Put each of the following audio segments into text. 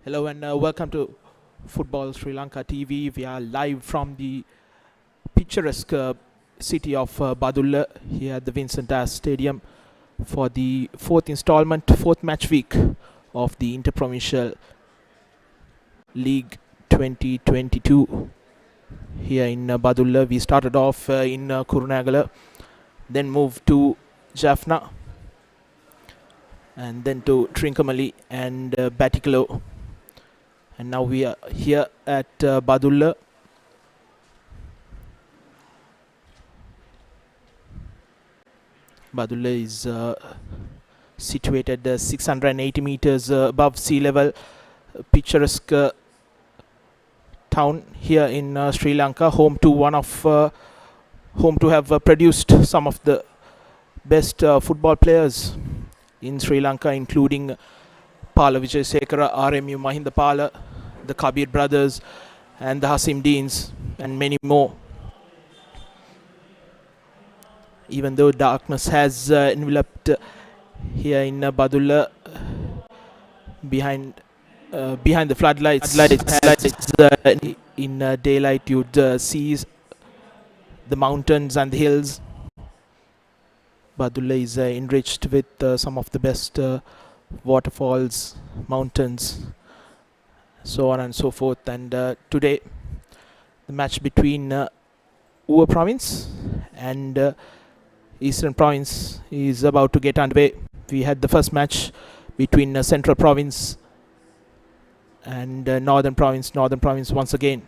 Hello and welcome to Football Sri Lanka TV. We are live from the picturesque city of Badulla here at the Vincent As Stadium for the fourth match week of the Interprovincial League 2022 here in Badulla. We started off in Kurunagala, then moved to Jaffna, and then to Trincomalee and Batticaloa. And now we are here at Badulla. Badulla is situated 680 meters above sea level. Picturesque town here in Sri Lanka, home to have produced some of the best football players in Sri Lanka, including Pala Vijayasekara, RMU Mahinda Pala, the Kabir brothers, and the Hasim Deans, and many more. Even though darkness has enveloped here in Badulla, behind the floodlights, in daylight you'd see the mountains and the hills. Badulla is enriched with some of the best waterfalls, mountains, so on and so forth. And today, the match between Uva Province and Eastern Province is about to get underway. We had the first match between Central Province and Northern Province. Northern Province once again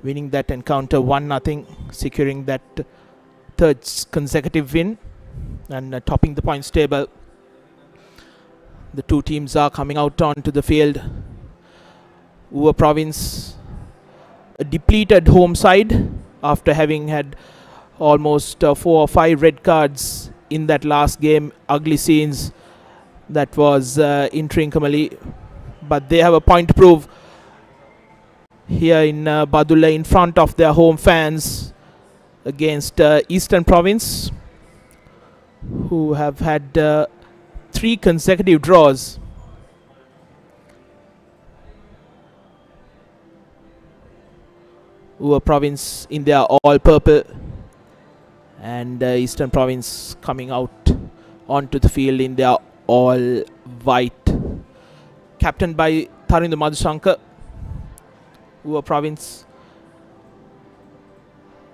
winning that encounter 1-0, securing that third consecutive win and topping the points table. The two teams are coming out onto the field. Uva Province, a depleted home side after having had almost 4 or 5 red cards in that last game. Ugly scenes that was in Trincomalee, but they have a point to prove here in Badulla in front of their home fans against Eastern Province, who have had 3 consecutive draws. Uva Province in their all purple, and Eastern Province coming out onto the field in their all white. Captained by Tharindu Madhusankar, Uva Province,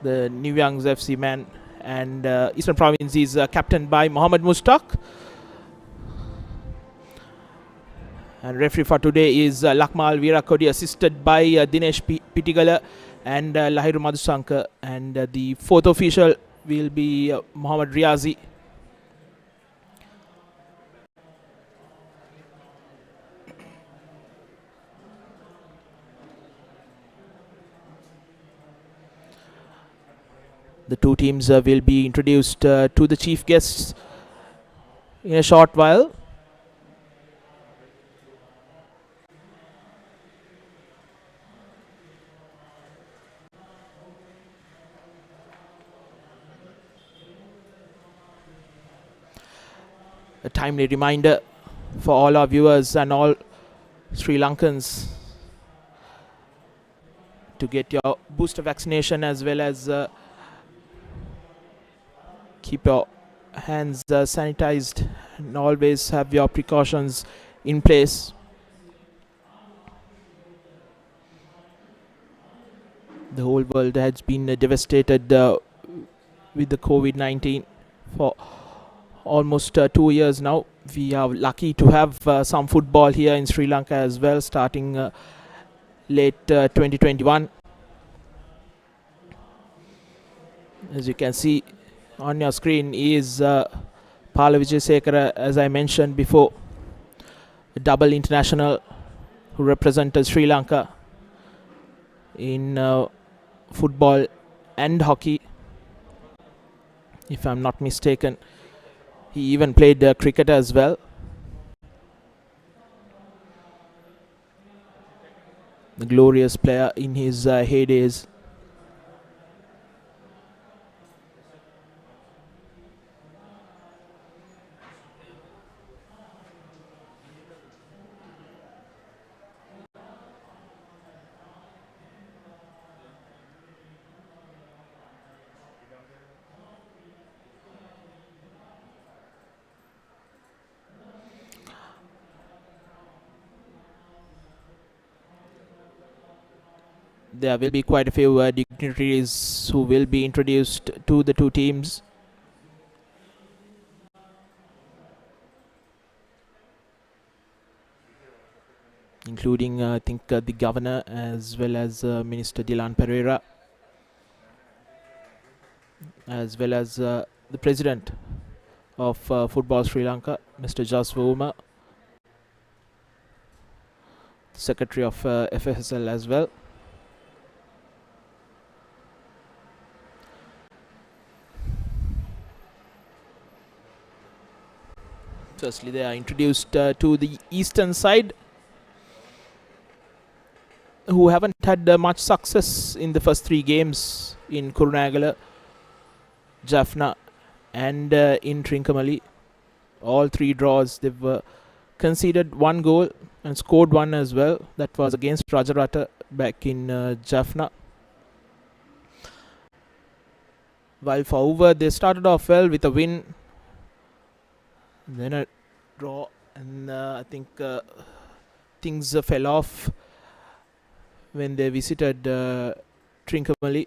the New Youngs FC man, and Eastern Province is captained by Mohammad Mushtaq. And referee for today is Lakmal Virakodi, assisted by Dinesh Pitigala and Lahiru Madhusankar. And the fourth official will be Muhammad Riazi. The two teams will be introduced to the chief guests in a short while. A timely reminder for all our viewers and all Sri Lankans to get your booster vaccination, as well as keep your hands sanitized and always have your precautions in place. The whole world has been devastated with the COVID-19 for almost 2 years now. We are lucky to have some football here in Sri Lanka as well, starting late 2021. As you can see on your screen is Pala Vijayasekara, as I mentioned before, a double international who represented Sri Lanka in football and hockey, if I'm not mistaken. He even played cricket as well. The glorious player in his heydays. there will be quite a few dignitaries who will be introduced to the two teams. Including, I think, the governor as well as Minister Dilan Pereira, as well as the president of Football Sri Lanka, Mr. Jaswoma, secretary of FSL as well. Firstly, they are introduced to the eastern side, who haven't had much success in the first 3 games in Kurunagala, Jaffna and in Trincomalee. All 3 draws. They've conceded 1 goal and scored 1 as well. That was against Rajarata back in Jaffna. While for over, they started off well with a win, then a draw, and I think things fell off when they visited Trincomalee.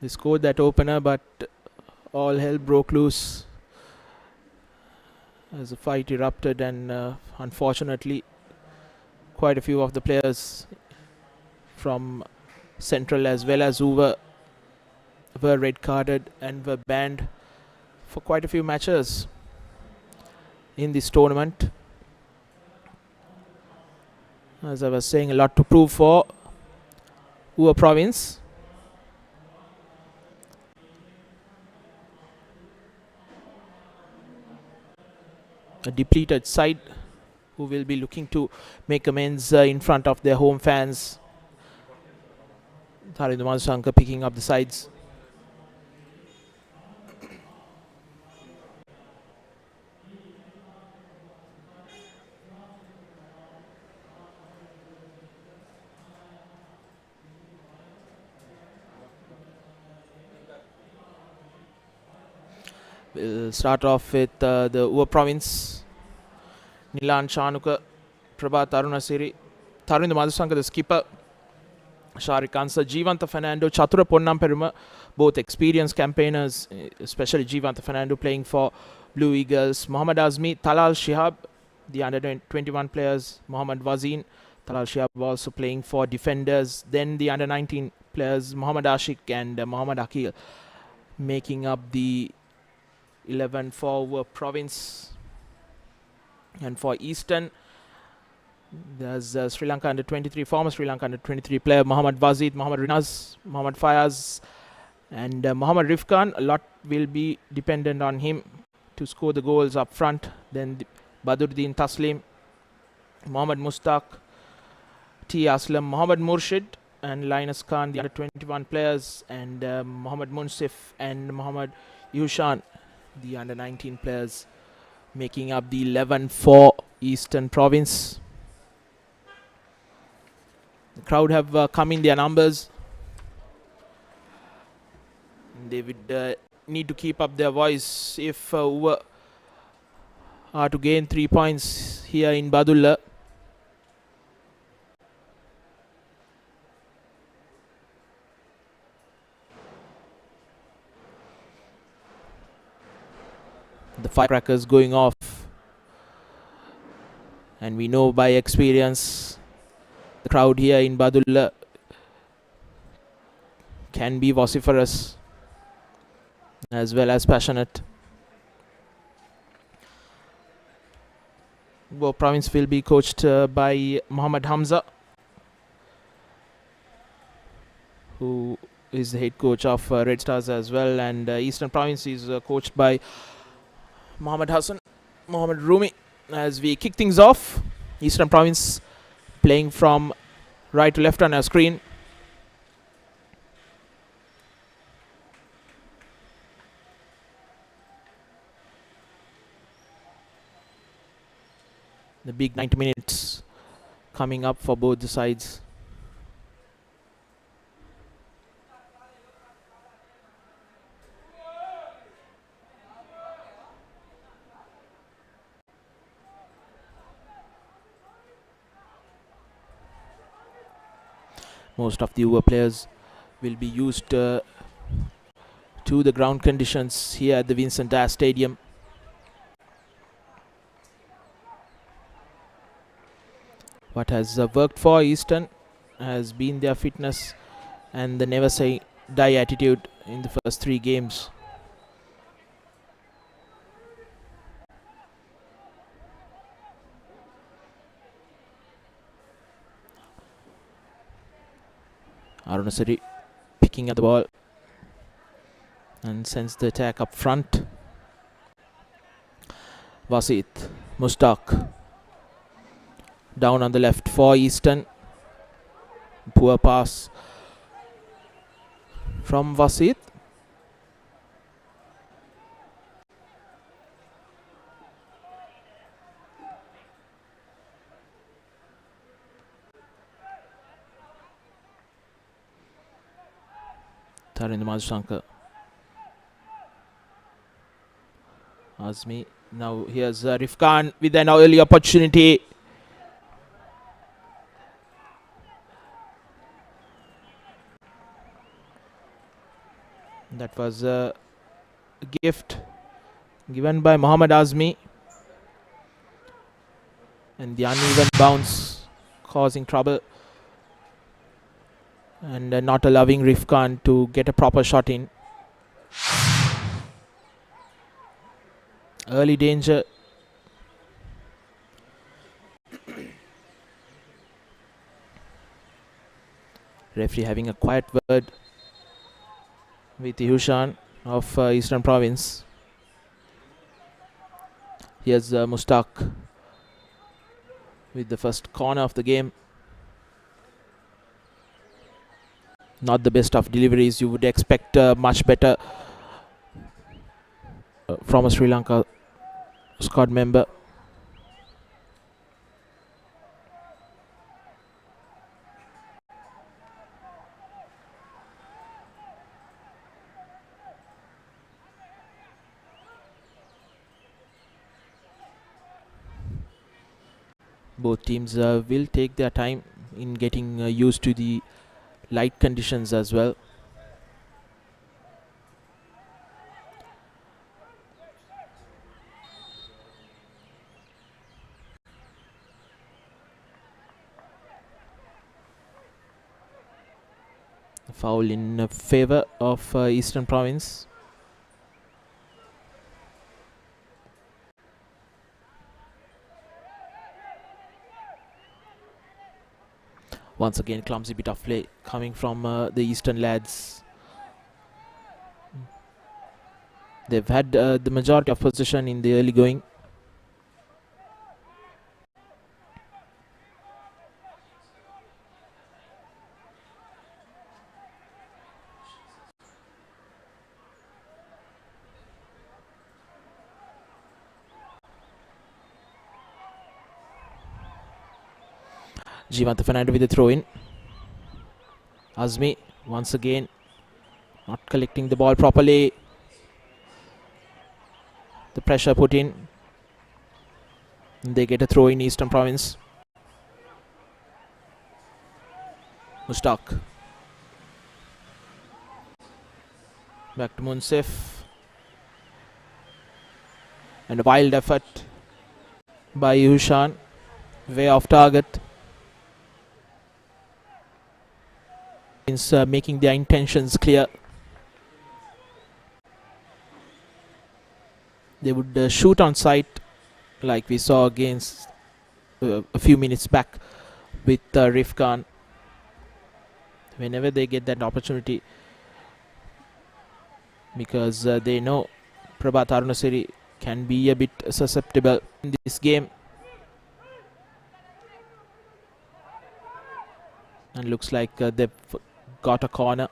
They scored that opener, but all hell broke loose as the fight erupted, and unfortunately quite a few of the players from Central as well as Uva were red carded and were banned for quite a few matches in this tournament. As I was saying, a lot to prove for Uva province. A depleted side who will be looking to make amends in front of their home fans. Tharindu Madhusanka picking up the sides. We'll start off with the Uva province. Nilan Chanuka, Prabha Tarunasiri, Tharindu Madhusanka, the skipper, Sharik Ansa, Jeevantha Fernando, Chatura Ponnamperuma, both experienced campaigners, especially Jeevantha Fernando playing for Blue Eagles, Mohammad Azmi, Talal Shihab, the under 21 players, Mohammad Wazin, Talal Shihab also playing for defenders, then the under 19 players, Mohammad Ashik and Mohammad Akil, making up the 11 for province. And for Eastern, there's Sri Lanka under 23, former Sri Lanka under 23 player Mohammad Wazid, Mohammad Rinaz, Mohammad Fayaz, and Mohammad Rifkan. A lot will be dependent on him to score the goals up front. Then Badruddin Taslim, Mohammad Mustaq, T. Aslam, Mohammad Murshid, and Linus Khan, the under 21 players, and Mohammad Munsif and Mohammad Yushan, the under 19 players, making up the 11 for Eastern Province. The crowd have come in their numbers. They would need to keep up their voice if Uva are to gain 3 points here in Badulla. The firecrackers going off, and we know by experience the crowd here in Badulla can be vociferous as well as passionate. Goa province will be coached by Muhammad Hamza, who is the head coach of Red Stars as well, and Eastern Province is coached by Muhammad Hassan, Muhammad Rumi. As we kick things off, Eastern Province playing from right to left on our screen. The big 90 minutes coming up for both the sides. Most of the over players will be used to the ground conditions here at the Vincent Dyer Stadium. What has worked for Eastern has been their fitness and the never say die attitude in the first 3 games. Arunasari picking up the ball and sends the attack up front. Wasit, Mushtaq down on the left for Eastern. Poor pass from Wasit. Tarind Mazushankar. Azmi. Now here's Rifkan with an early opportunity. That was a gift given by Mohammad Azmi. And the uneven bounce causing trouble. And not allowing Rifkan to get a proper shot in. Early danger. Referee having a quiet word with Hushan of Eastern Province. Here's Mushtaq with the first corner of the game. Not the best of deliveries. You would expect much better from a Sri Lanka squad member. Both teams will take their time in getting used to the light conditions as well. Foul in favor of Eastern Province. Once again, clumsy bit of play coming from the Eastern lads. They've had the majority of possession in the early going. Jivanta Fernando with the throw in. Azmi once again not collecting the ball properly. The pressure put in. They get a throw in Eastern Province. Mushtaq. Back to Munsif. And a wild effort by Hushan. Way off target. Making their intentions clear. They would shoot on sight like we saw against a few minutes back with Rifkan. Whenever they get that opportunity, because they know Prabhat Arunasari can be a bit susceptible in this game. And looks like they've got a corner.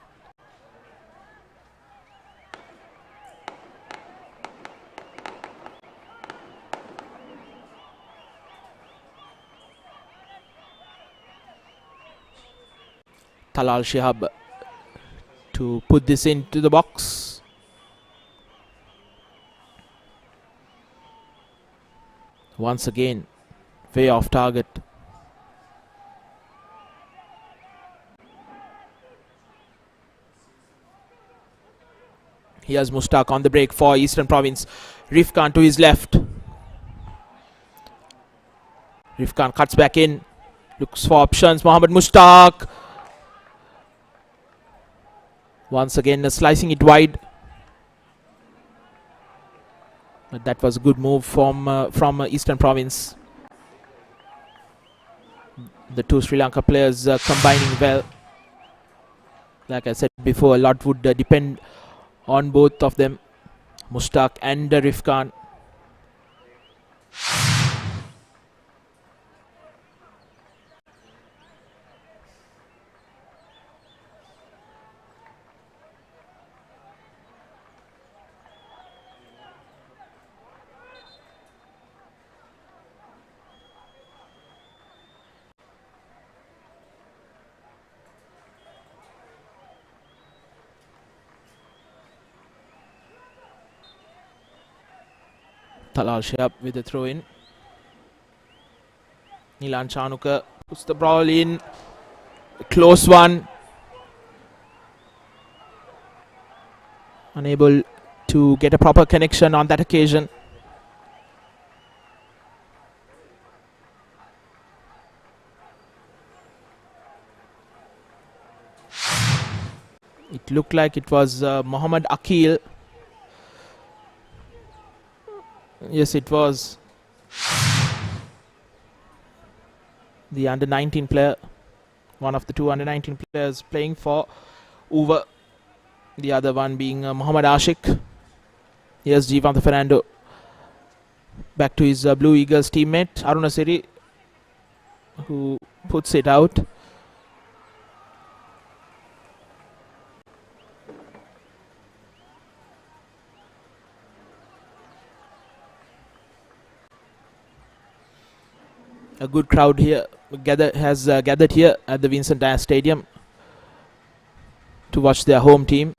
Talal Shihab to put this into the box. Once again, way off target. Here's Mushtaq on the break for Eastern Province. Rifkan to his left. Rifkan cuts back in. Looks for options. Mohammad Mushtaq. Once again slicing it wide. But that was a good move from Eastern Province. The two Sri Lanka players combining well. Like I said before, a lot would depend on both of them, Mushtaq and Rifkan. Talal Shihab with the throw in. Nilan Chanuka puts the ball in. A close one. Unable to get a proper connection on that occasion. It looked like it was Muhammad Akil. Yes, it was the under-19 player, one of the two under-19 players playing for Uva. The other one being Muhammad Ashik. Here's Jivanta Fernando back to his Blue Eagles teammate Arunasiri, who puts it out. A good crowd here has gathered here at the Vincent Dyer Stadium to watch their home team.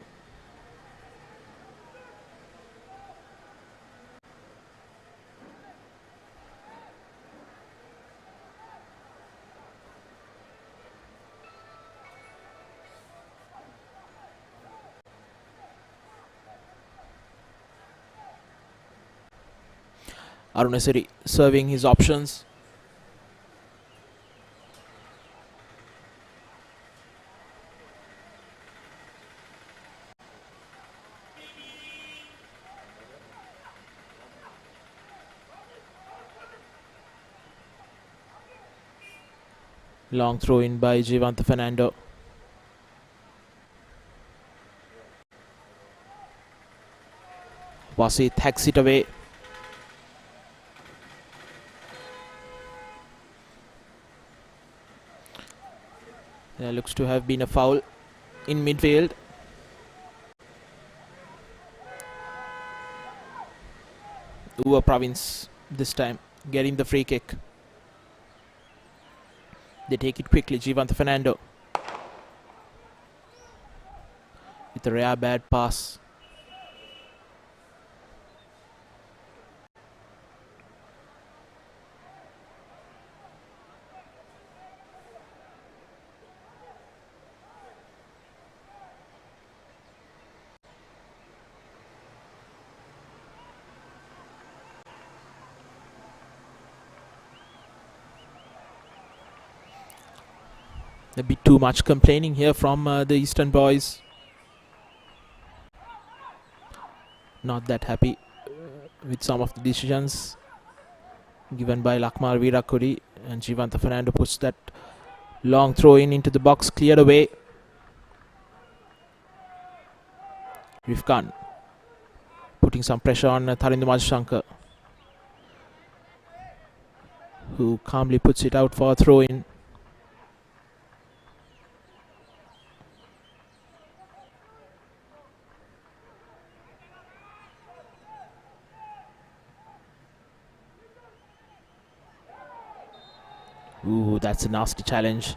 Arunasiri serving his options. Long throw in by Jivanta Fernando. Wasit hacks it away. There looks to have been a foul in midfield. Uva Province this time getting the free kick. They take it quickly. Jivanta Fernando with a rare bad pass. A bit too much complaining here from the Eastern boys. Not that happy with some of the decisions given by Lakmal Virakuri, and Jivanta Fernando puts that long throw in into the box, cleared away. Rifkan putting some pressure on Tharinder Majshankar, who calmly puts it out for a throw in. Ooh, that's a nasty challenge.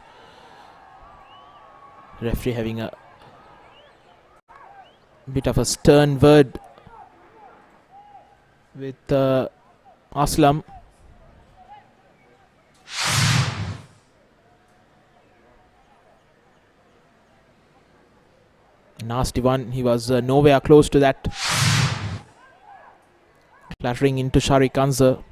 Referee having a bit of a stern word with Aslam. Nasty one. He was nowhere close to that. Clattering into Sharik Anzar.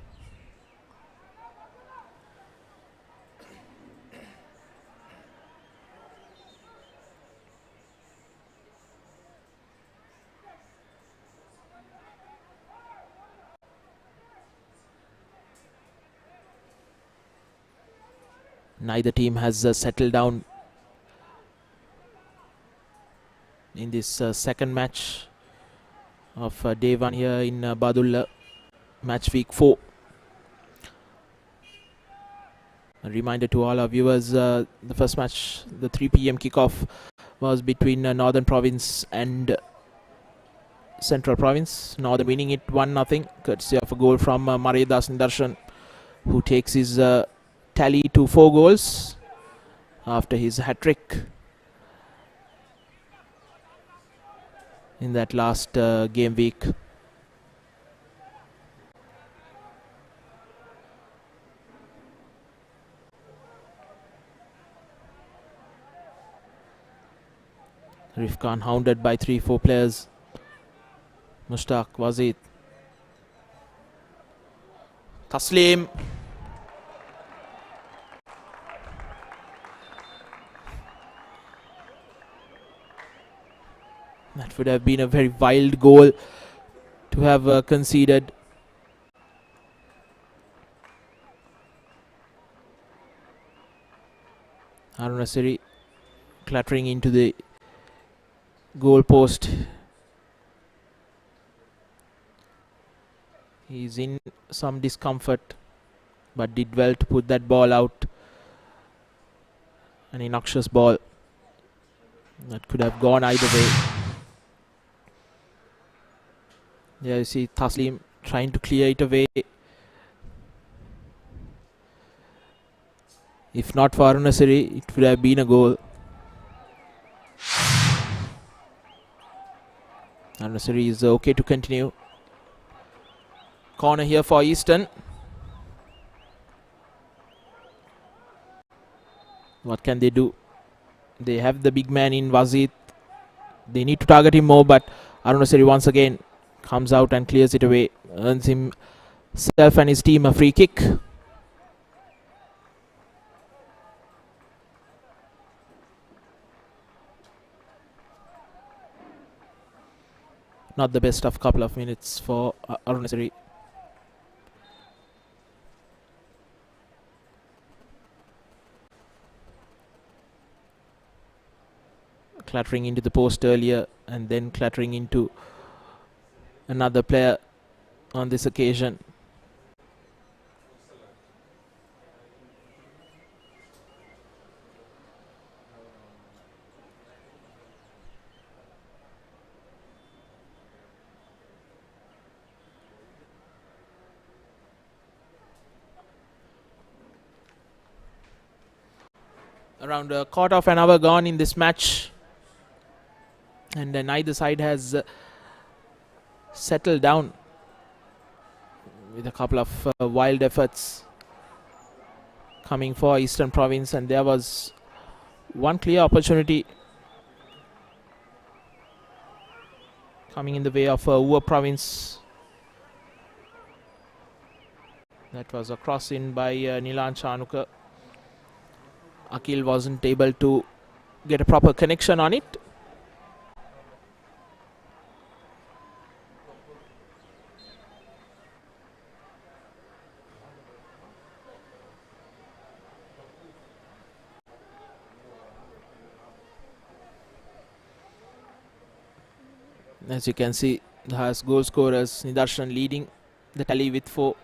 Neither team has settled down in this second match of day 1 here in Badulla, match week 4. A reminder to all our viewers, the first match, the 3 p.m. kickoff, was between Northern Province and Central Province. Northern winning it 1-0, courtesy of a goal from Maridas Nidarshan, who takes his tally to 4 goals after his hat-trick in that last game week. Rifkan hounded by 3-4 players. Mushtaq, Wazid, Taslim. That would have been a very wild goal to have conceded. Harun Asiri clattering into the goal post. He's in some discomfort, but did well to put that ball out. An innoxious ball that could have gone either way. There you see Taslim trying to clear it away. If not for Harun Asiri, it would have been a goal. Harun Asiri is okay to continue. Corner here for Eastern. What can they do? They have the big man in Wazid. They need to target him more, but Harun Asiri once again comes out and clears it away. Earns himself and his team a free kick. Not the best of couple of minutes for Harun Asiri. Clattering into the post earlier and then clattering into another player on this occasion. Around a quarter of an hour gone in this match, and neither side has settled down, with a couple of wild efforts coming for Eastern Province, and there was one clear opportunity coming in the way of Ua Province. That was a cross in by Nilan Chanuka. Akil wasn't able to get a proper connection on it. As you can see, the highest goal scorers, Nidarshan leading the tally with 4.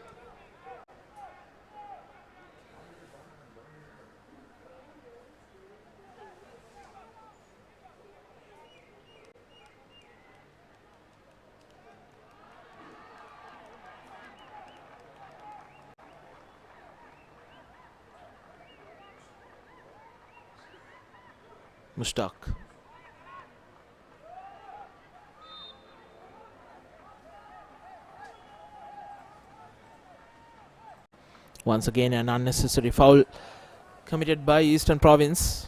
Mushtaq. Once again, an unnecessary foul committed by Eastern Province.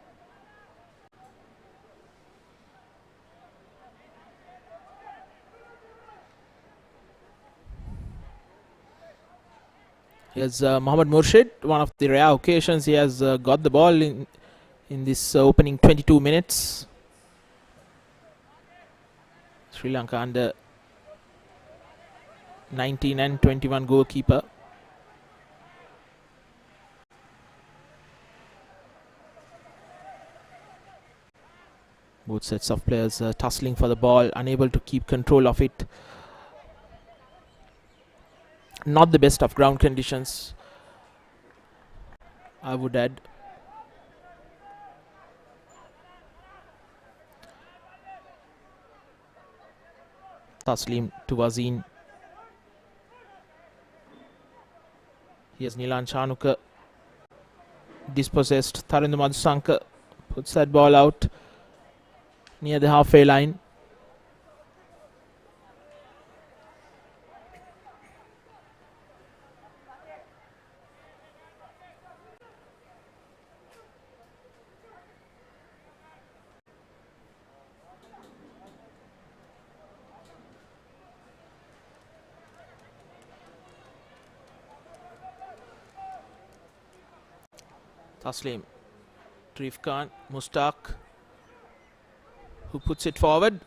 Here's Mohammad Murshid. One of the rare occasions he has got the ball in this opening 22 minutes. Sri Lanka under 19 and 21 goalkeeper. Both sets of players tussling for the ball, unable to keep control of it. Not the best of ground conditions, I would add. Taslim to Wazin. Here's Nilan Chanuka. Dispossessed. Tharindu Madhusanka puts that ball out near the halfway line. Taslim to Ifkan. Mustaq, who puts it forward.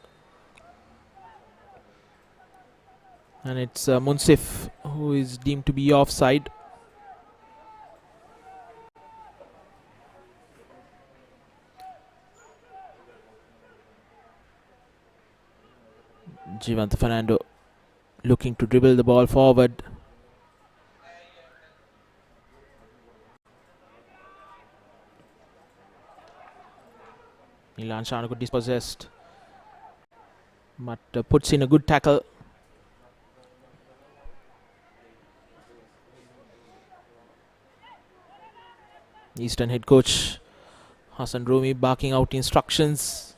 And it's Munsif who is deemed to be offside. Jivant Fernando looking to dribble the ball forward. Nilan Chanuka dispossessed, but puts in a good tackle. Eastern head coach Hassan Rumi barking out instructions.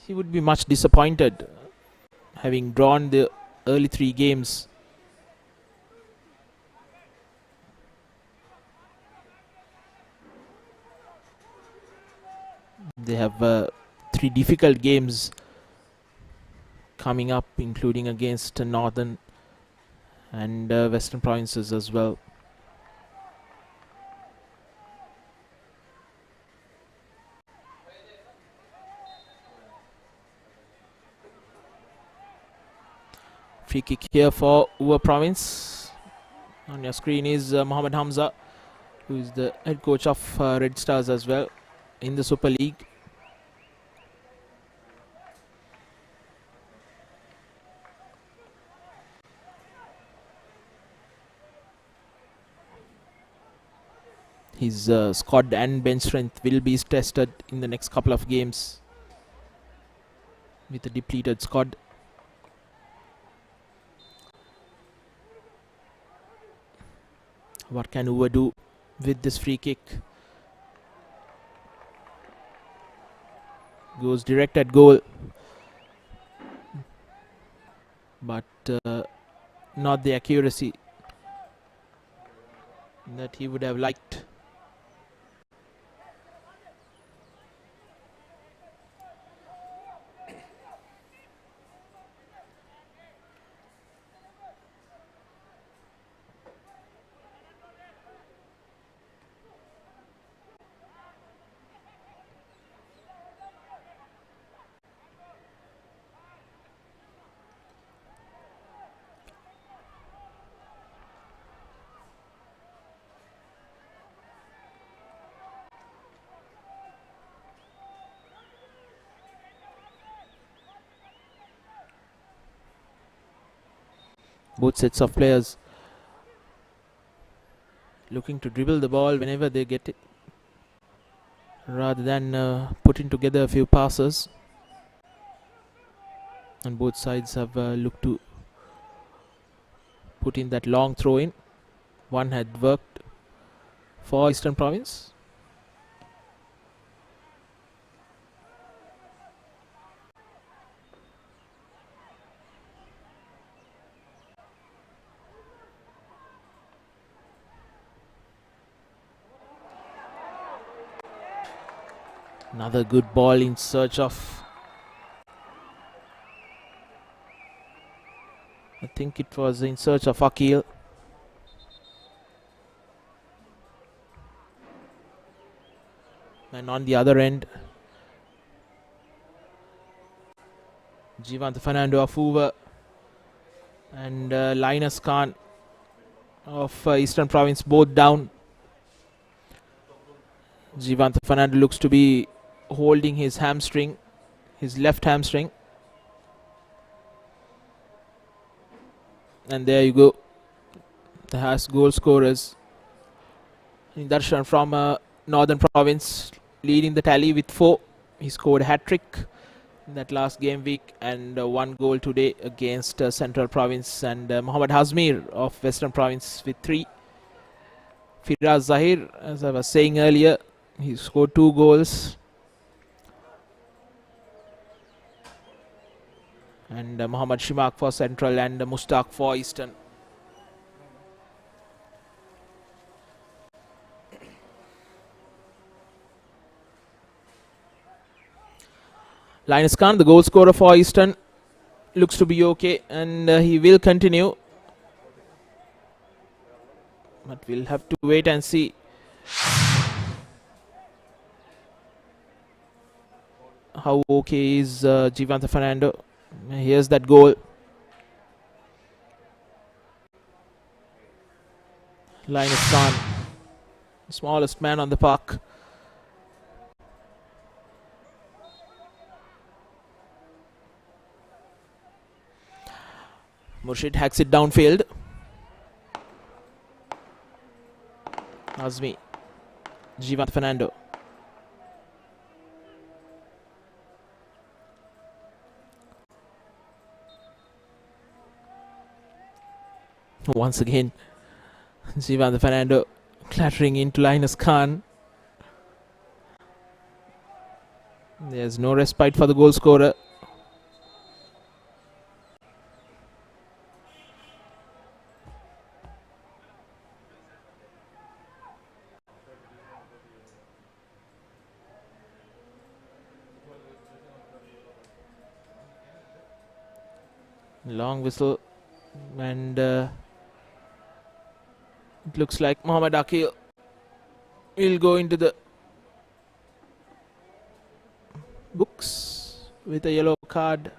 He would be much disappointed, having drawn the early 3 games. They have 3 difficult games coming up, including against Northern and Western Provinces as well. Free kick here for Uva Province. On your screen is Mohammad Hamza, who is the head coach of Red Stars as well in the Super League. His squad and bench strength will be tested in the next couple of games with a depleted squad. What can Uva do with this free kick? Goes direct at goal, but not the accuracy that he would have liked. Both sets of players looking to dribble the ball whenever they get it, rather than putting together a few passes. And both sides have looked to put in that long throw in. One had worked for Eastern Province. Another good ball in search of I think it was in search of Akil. And on the other end, Jivant Fernando of Hoover and Linus Khan of Eastern Province both down. Jivant Fernando looks to be holding his hamstring, his left hamstring. And there you go. The has goal scorers. Darshan from Northern Province leading the tally with 4. He scored a hat-trick in that last game week and 1 goal today against Central Province, and Mohammad Hazmir of Western Province with 3. Firaz Zahir, as I was saying earlier, he scored 2 goals. And Mohammad Shimak for Central and Mustaq for Eastern. Linus Khan, the goal scorer for Eastern, looks to be okay, and he will continue. But we'll have to wait and see how okay is Jivanta Fernando. Here's that goal. Linus Khan, smallest man on the park. Murshid hacks it downfield. Azmi, Jivant Fernando. Once again, Jivant Fernando clattering into Linus Khan. There's no respite for the goal scorer. Long whistle, and it looks like Mohammad Akil will go into the books with a yellow card.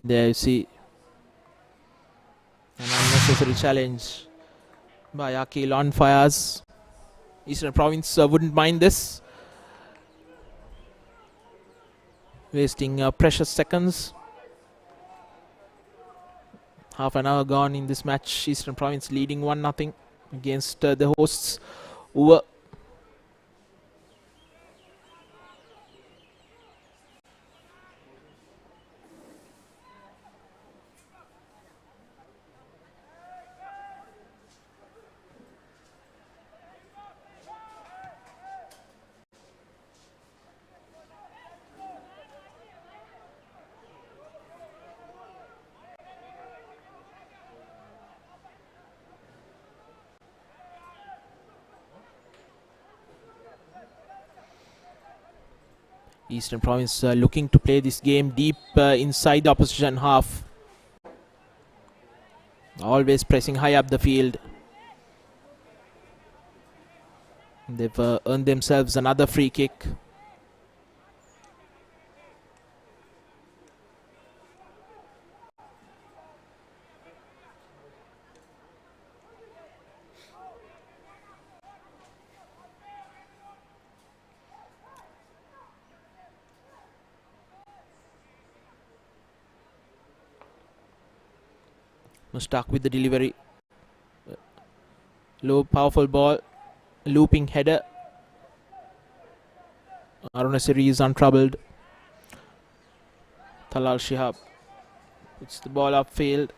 There you see an unnecessary challenge by Akil on Fayaz. Eastern Province wouldn't mind this. Wasting precious seconds. Half an hour gone in this match. Eastern Province leading 1-0 against the hosts. Over. Eastern Province looking to play this game deep inside the opposition half. Always pressing high up the field. They've earned themselves another free kick. Mustaq with the delivery. Low, powerful ball. Looping header. Arunasiri is untroubled. Talal Shihab puts the ball upfield.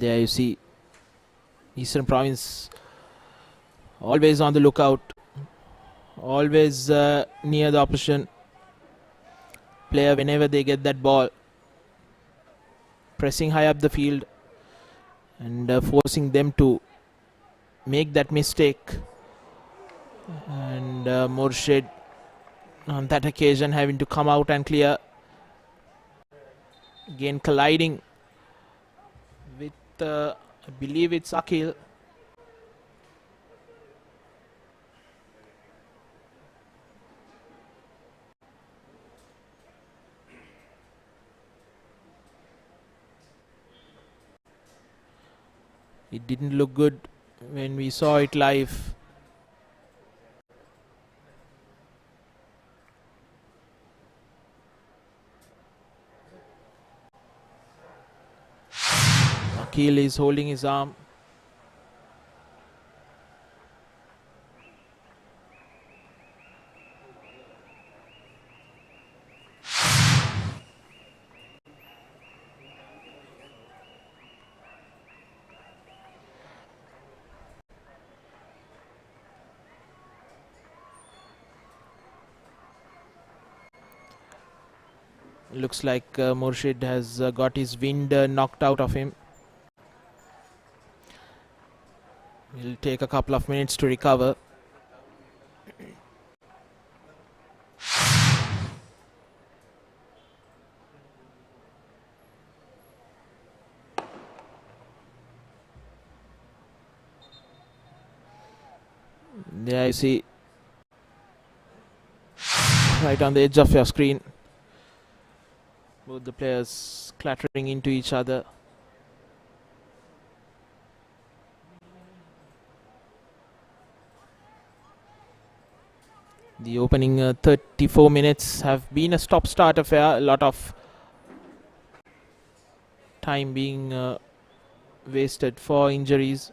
There you see Eastern Province always on the lookout, always near the opposition player whenever they get that ball, pressing high up the field and forcing them to make that mistake. And Murshid on that occasion having to come out and clear, again colliding with I believe it's Akil. It didn't look good when we saw it live. Akil is holding his arm. Looks like Murshid has got his wind knocked out of him. He'll take a couple of minutes to recover. There you see, right on the edge of your screen, both the players clattering into each other. The opening 34 minutes have been a stop-start affair. A lot of time being wasted for injuries.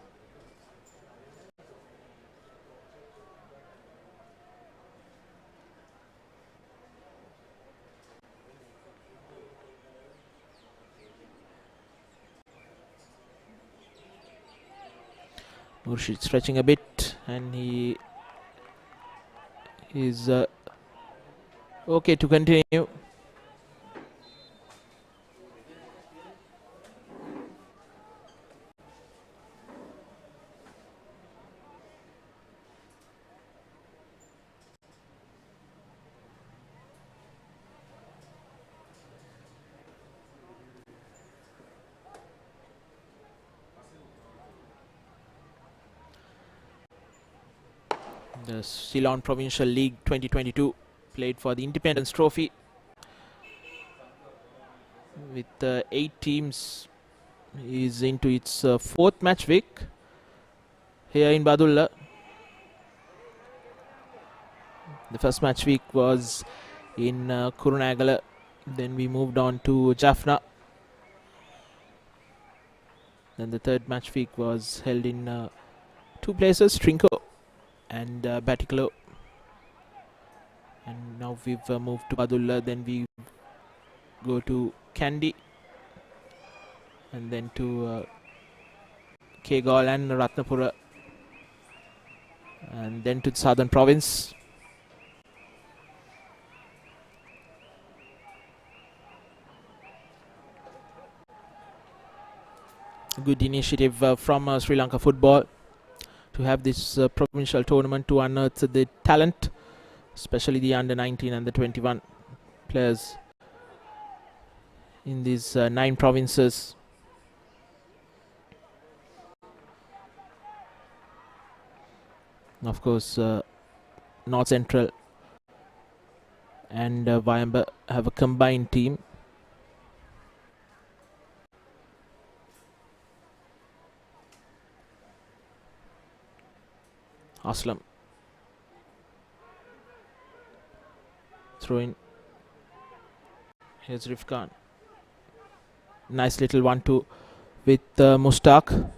Murshid stretching a bit, and he is okay to continue. The Ceylon Provincial League 2022 played for the Independence Trophy with 8 teams. Is into its 4th match week here in Badulla. The first match week was in Kurunagala. Then we moved on to Jaffna. Then the 3rd match week was held in 2 places, Trinco and Batikalo. And now we've moved to Badulla. Then we go to Kandy, and then to Kegal and Ratnapura, and then to the Southern Province. Good initiative from Sri Lanka football to have this provincial tournament to unearth the talent, especially the under 19 and the 21 players in these 9 provinces. Of course, North Central and Vayamba have a combined team. Aslam throw in. Here's Rifkan. Nice little 1-2 with Mushtaq.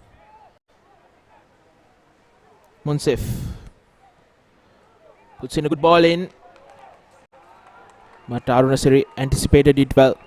Munsif puts in a good ball in, but Arunasiri anticipated it well.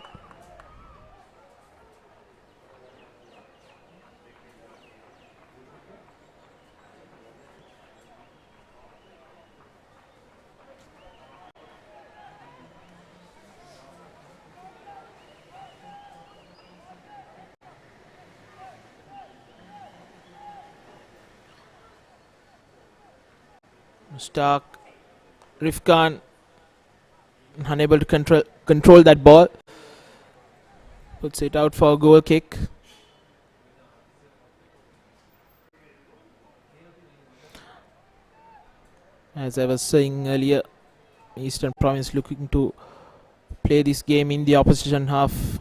Stark, Rifkan unable to control that ball. Puts it out for a goal kick. As I was saying earlier, Eastern Province looking to play this game in the opposition half.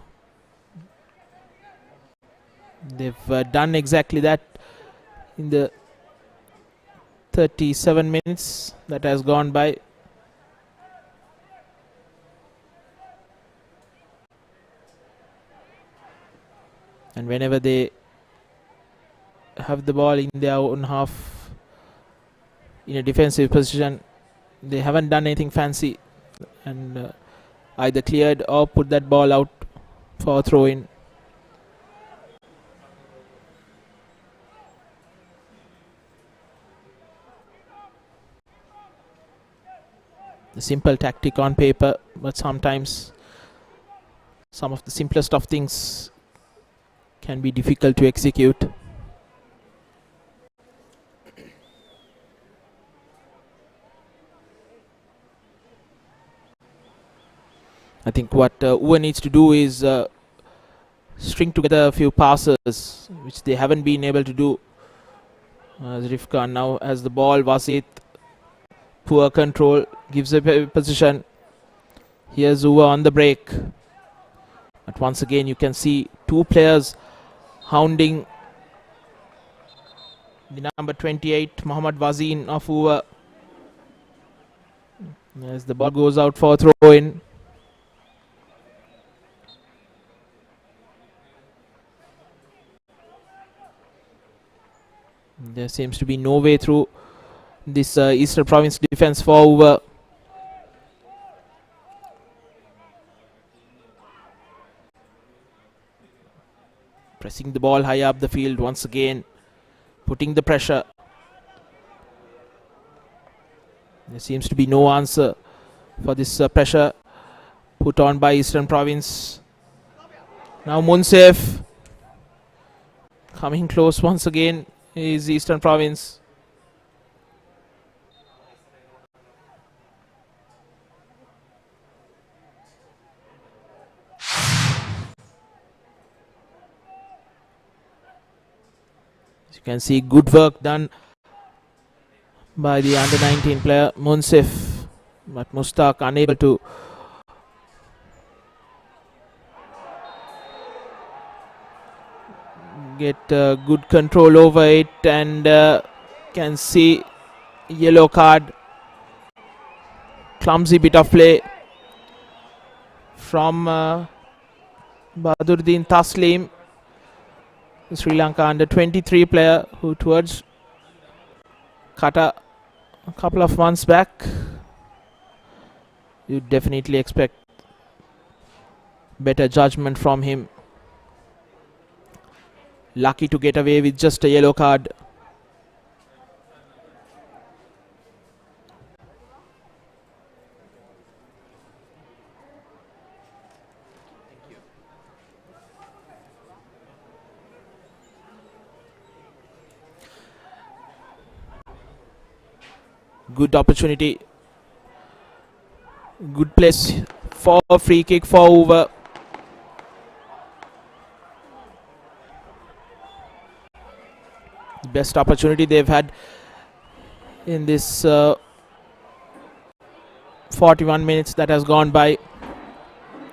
They've done exactly that in the 37 minutes that has gone by. And whenever they have the ball in their own half in a defensive position, they haven't done anything fancy and either cleared or put that ball out for a throw in. The simple tactic on paper, but sometimes some of the simplest of things can be difficult to execute. I think what Uwe needs to do is string together a few passes, which they haven't been able to do. As Rifka now has the ball, Vasit, poor control, gives a position. Here's Uwe on the break. But once again, you can see two players hounding the number 28, Mohammad Wazin of Uwe. As the ball goes out for a throw in. There seems to be no way through this Eastern Province defense for Uwe. Pressing the ball high up the field once again, putting the pressure. There seems to be no answer for this pressure put on by Eastern Province. Now Munsef coming close once again is Eastern Province. As you can see, good work done by the under 19 player Munsef, but Mustaq unable to get good control over it, and can see yellow card. Clumsy bit of play from Badruddin Taslim, the Sri Lanka under 23 player who towards Qatar a couple of months back. You definitely expect better judgment from him. Lucky to get away with just a yellow card. Good opportunity. Good place for a free kick for Uwe. Best opportunity they've had in this 41 minutes that has gone by.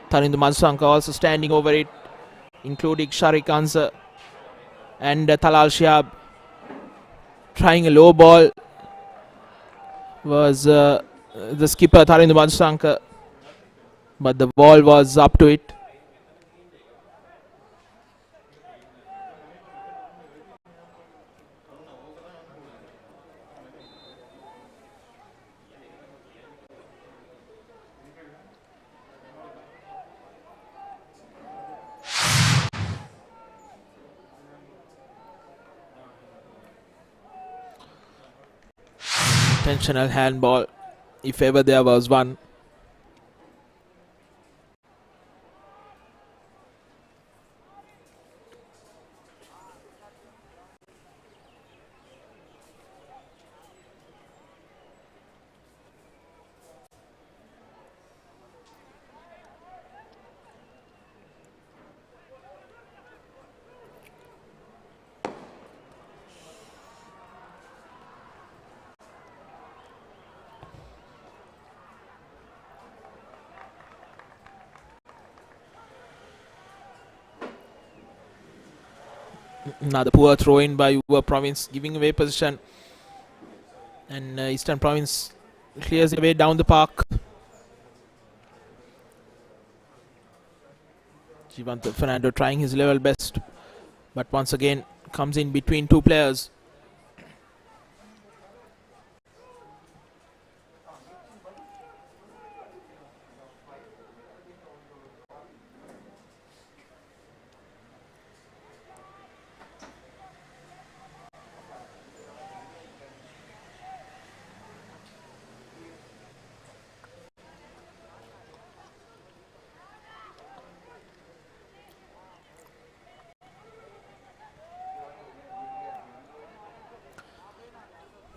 Tarindu Mansanka also standing over it, including Sharik Ansa and Talal Shihab. Trying a low ball was the skipper Tarindu Mansanka, but the ball was up to it. Intentional handball, if ever there was one. Another poor throw in by Uva Province, giving away position. And Eastern Province clears it away down the park. Jivanto Fernando trying his level best, but once again comes in between two players.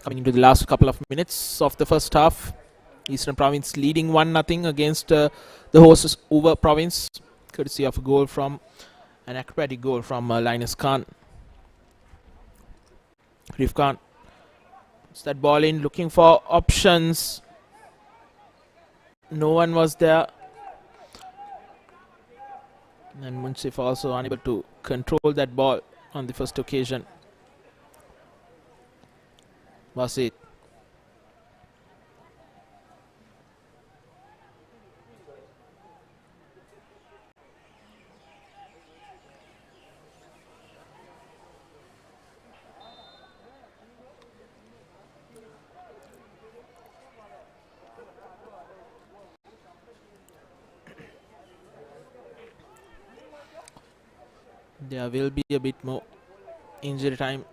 Coming into the last couple of minutes of the first half, Eastern Province leading 1-0 against the hosts Uva Province, courtesy of a goal from an acrobatic goal from Linus Khan. Rif Khan puts that ball in, looking for options. No one was there. And Munsif also unable to control that ball on the first occasion. Was it? There will be a bit more injury time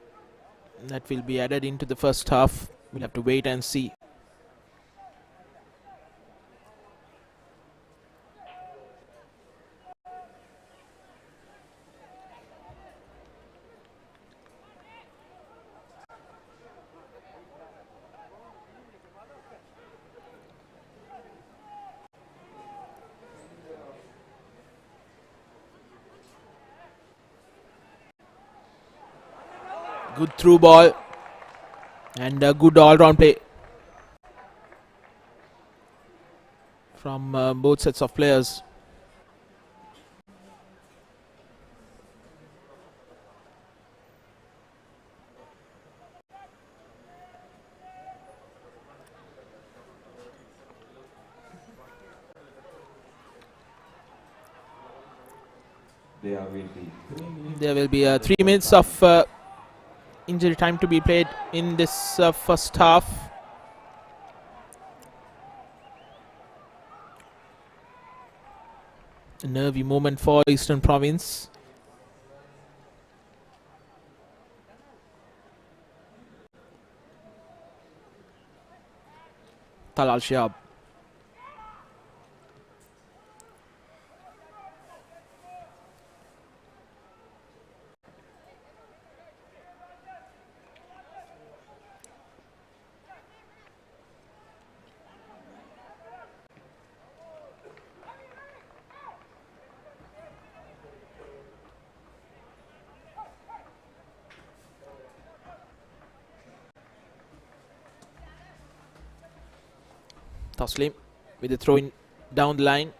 that will be added into the first half. We'll have to wait and see. Good through ball and a good all-round play from both sets of players. There will be 3 minutes of injury time to be played in this first half. A nervy moment for Eastern Province. Talal Shihab. Taslim with the throw in down the line.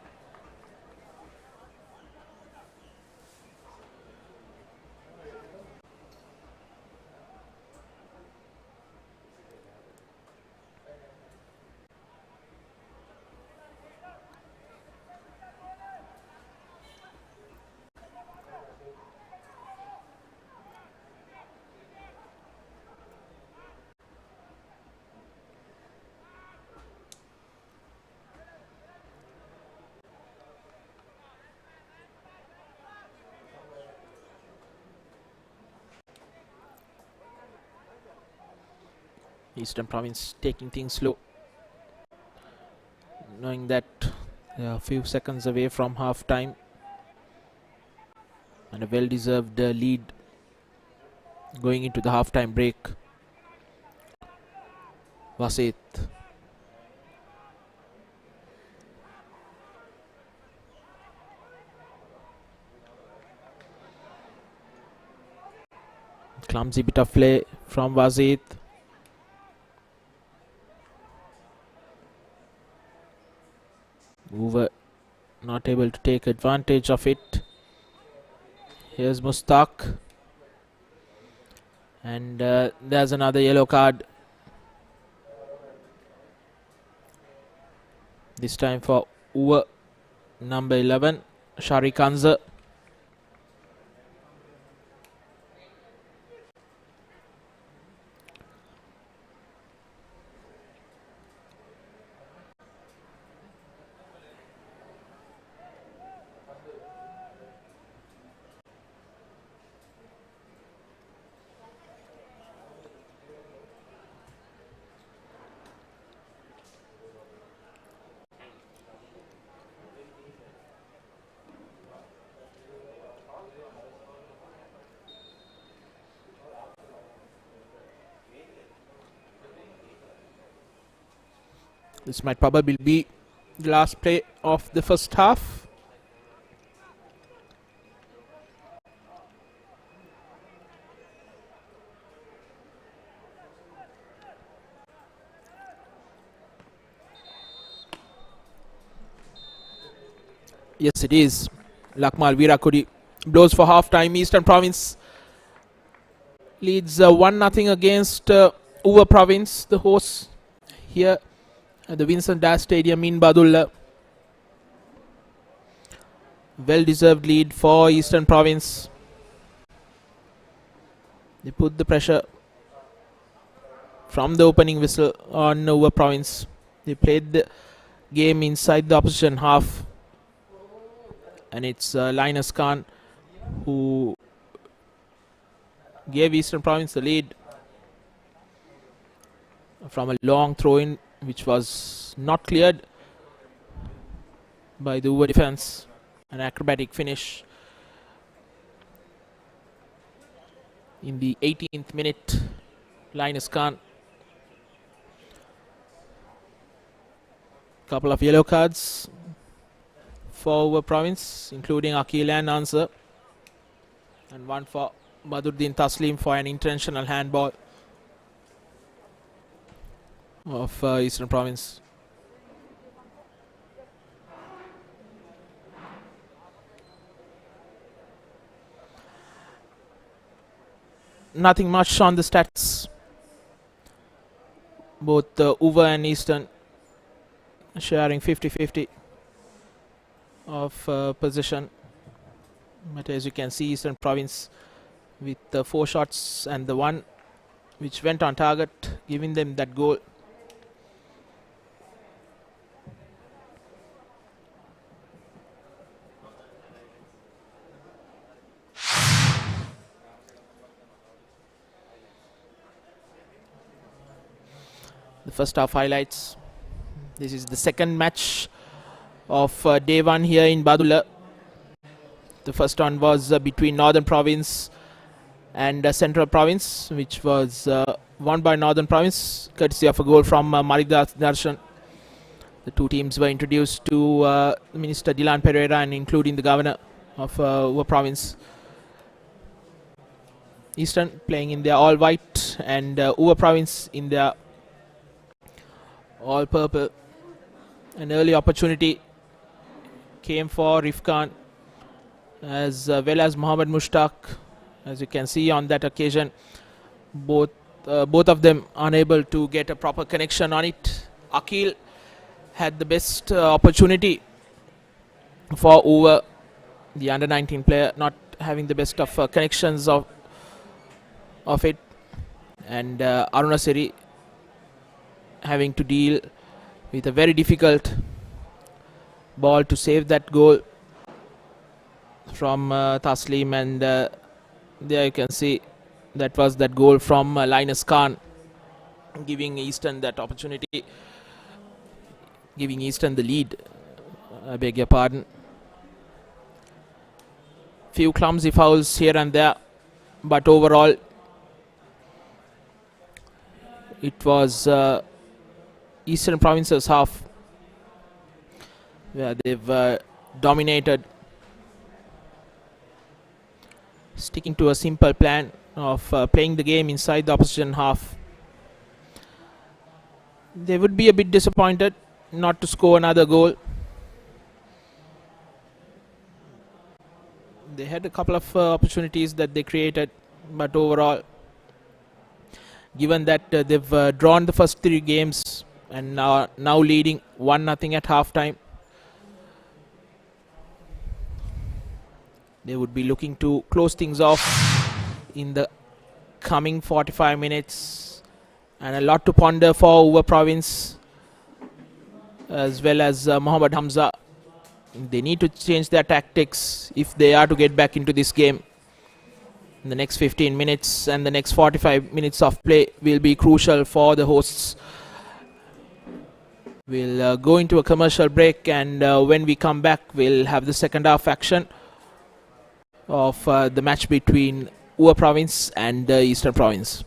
Eastern Province taking things slow, knowing that they are a few seconds away from half time and a well-deserved lead going into the half-time break. Wasit. Clumsy bit of play from Wasit. Hoover not able to take advantage of it. Here's Mustaq. And there's another yellow card. This time for Uva number 11, Shari Kanza. This might probably be the last play of the first half. Yes, it is. Lakmal Virakudi blows for half time. Eastern Province leads 1-0 against Uva Province, the hosts here at the Vincent Das Stadium in Badulla. Well-deserved lead for Eastern Province. They put the pressure from the opening whistle on Uva Province. They played the game inside the opposition half. And it's Linus Khan who gave Eastern Province the lead from a long throw-in which was not cleared by the Uva defense. An acrobatic finish in the 18th minute. Linus Khan. Couple of yellow cards for Uva Province, including Akil and Answer, and one for Badruddin Taslim for an intentional handball of Eastern Province. Nothing much on the stats. Both Uva and Eastern sharing 50-50 of position. But as you can see, Eastern Province with 4 shots and the one which went on target, giving them that goal. The first half highlights. This is the second match of day 1 here in Badulla. The first one was between Northern Province and Central Province, which was won by Northern Province, courtesy of a goal from Maridas Darshan. The two teams were introduced to Minister Dilan Pereira and including the governor of Uva Province. Eastern playing in their all-white and Uva Province in their all-purple. An early opportunity came for Rifkan as well as Mohammad Mushtaq. As you can see on that occasion, both of them unable to get a proper connection on it. Akil had the best opportunity for Uva, the under-19 player, not having the best of connections of it, and Arunasiri having to deal with a very difficult ball to save that goal from Taslim, and there you can see that was that goal from Linus Khan, giving Eastern that opportunity, giving Eastern the lead. I beg your pardon. Few clumsy fouls here and there, but overall it was Eastern Province's half where they've dominated, sticking to a simple plan of playing the game inside the opposition half. They would be a bit disappointed not to score another goal. They had a couple of opportunities that they created, but overall given that they've drawn the first three games and now leading 1-0 at halftime. They would be looking to close things off in the coming 45 minutes, and a lot to ponder for Uva Province as well as Mohammad Hamza. They need to change their tactics if they are to get back into this game. In the next 15 minutes and the next 45 minutes of play will be crucial for the hosts. We'll go into a commercial break, and when we come back, we'll have the second half action of the match between Uva Province and Eastern Province.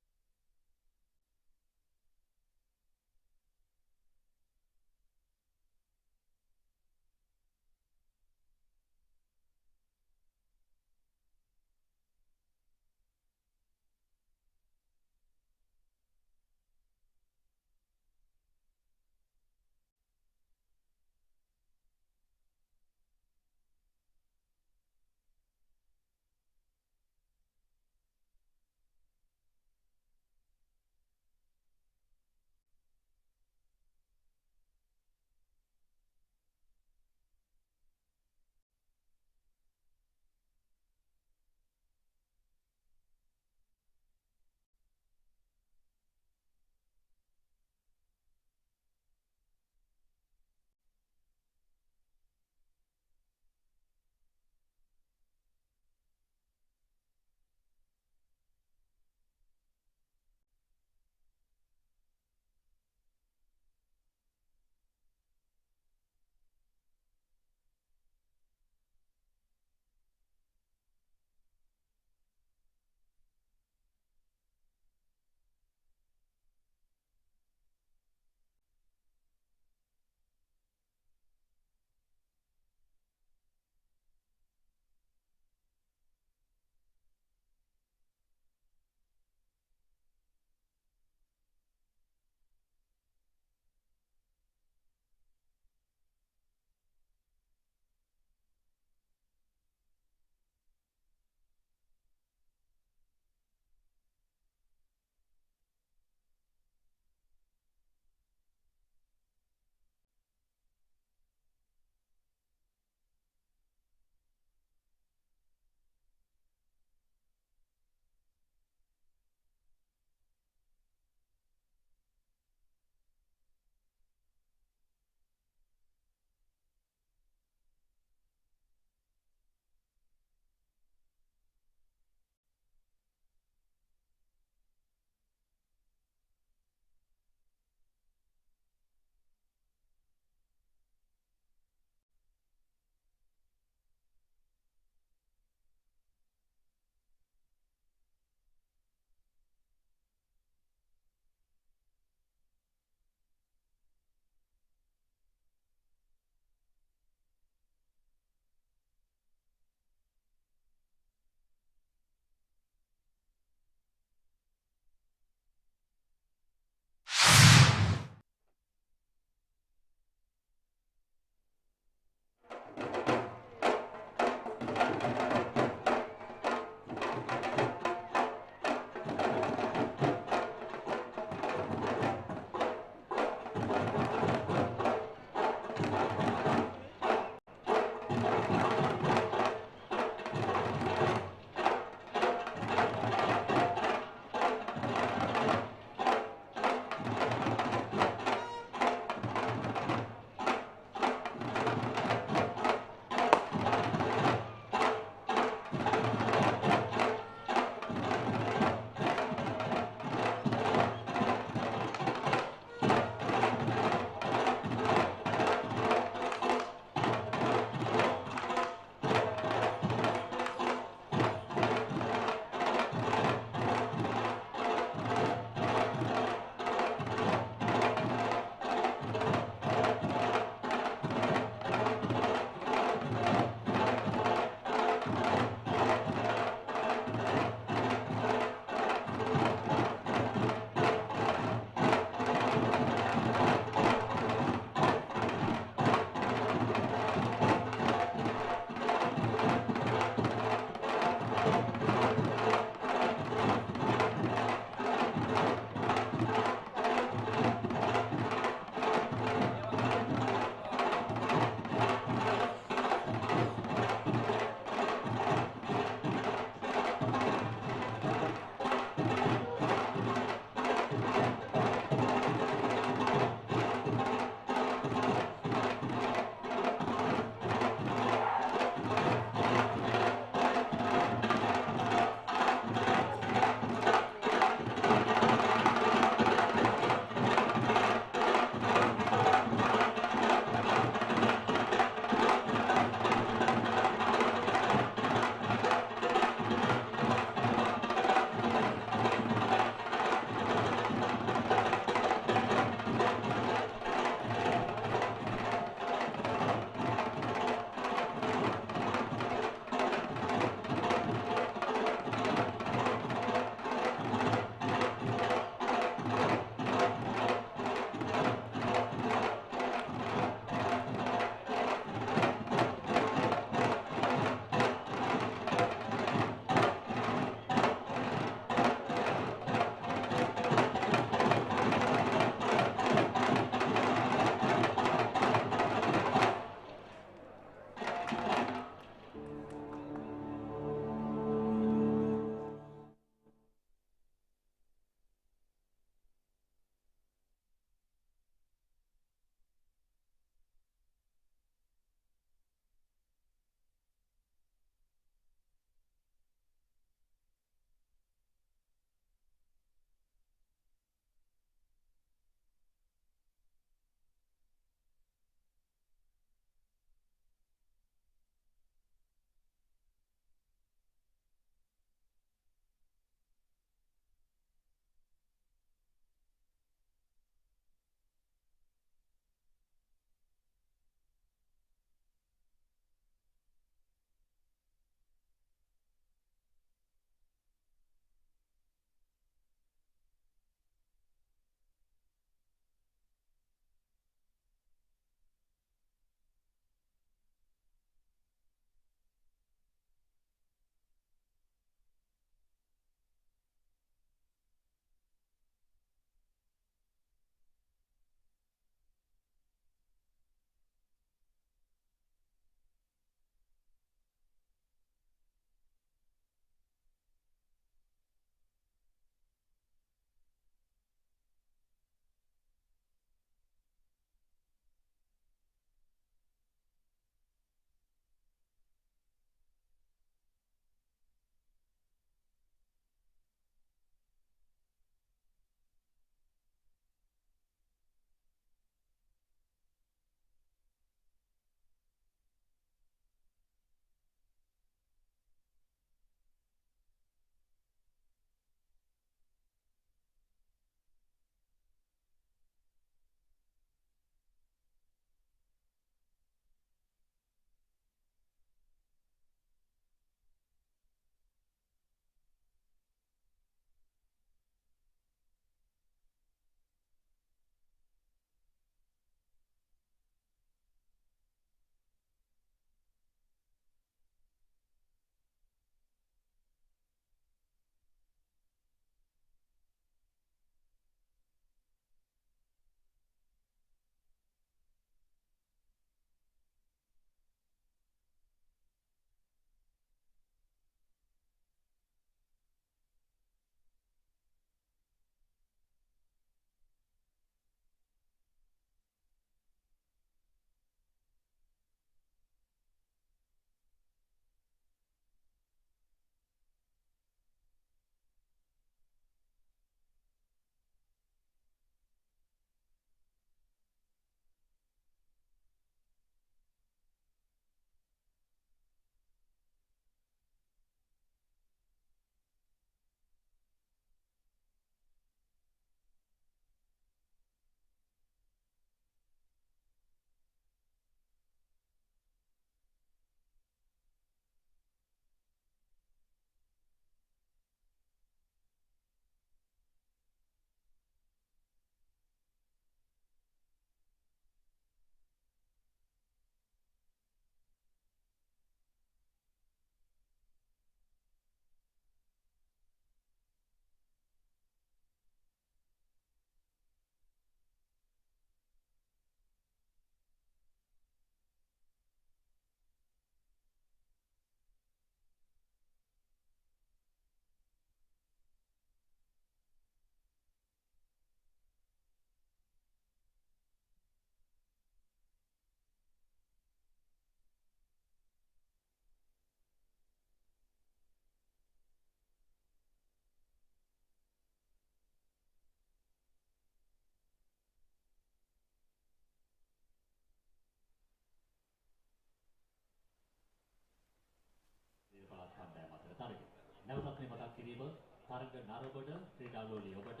නැවතත් මතක් කිරීම තරඟ නරඹන ක්‍රීඩාලෝලී ඔබට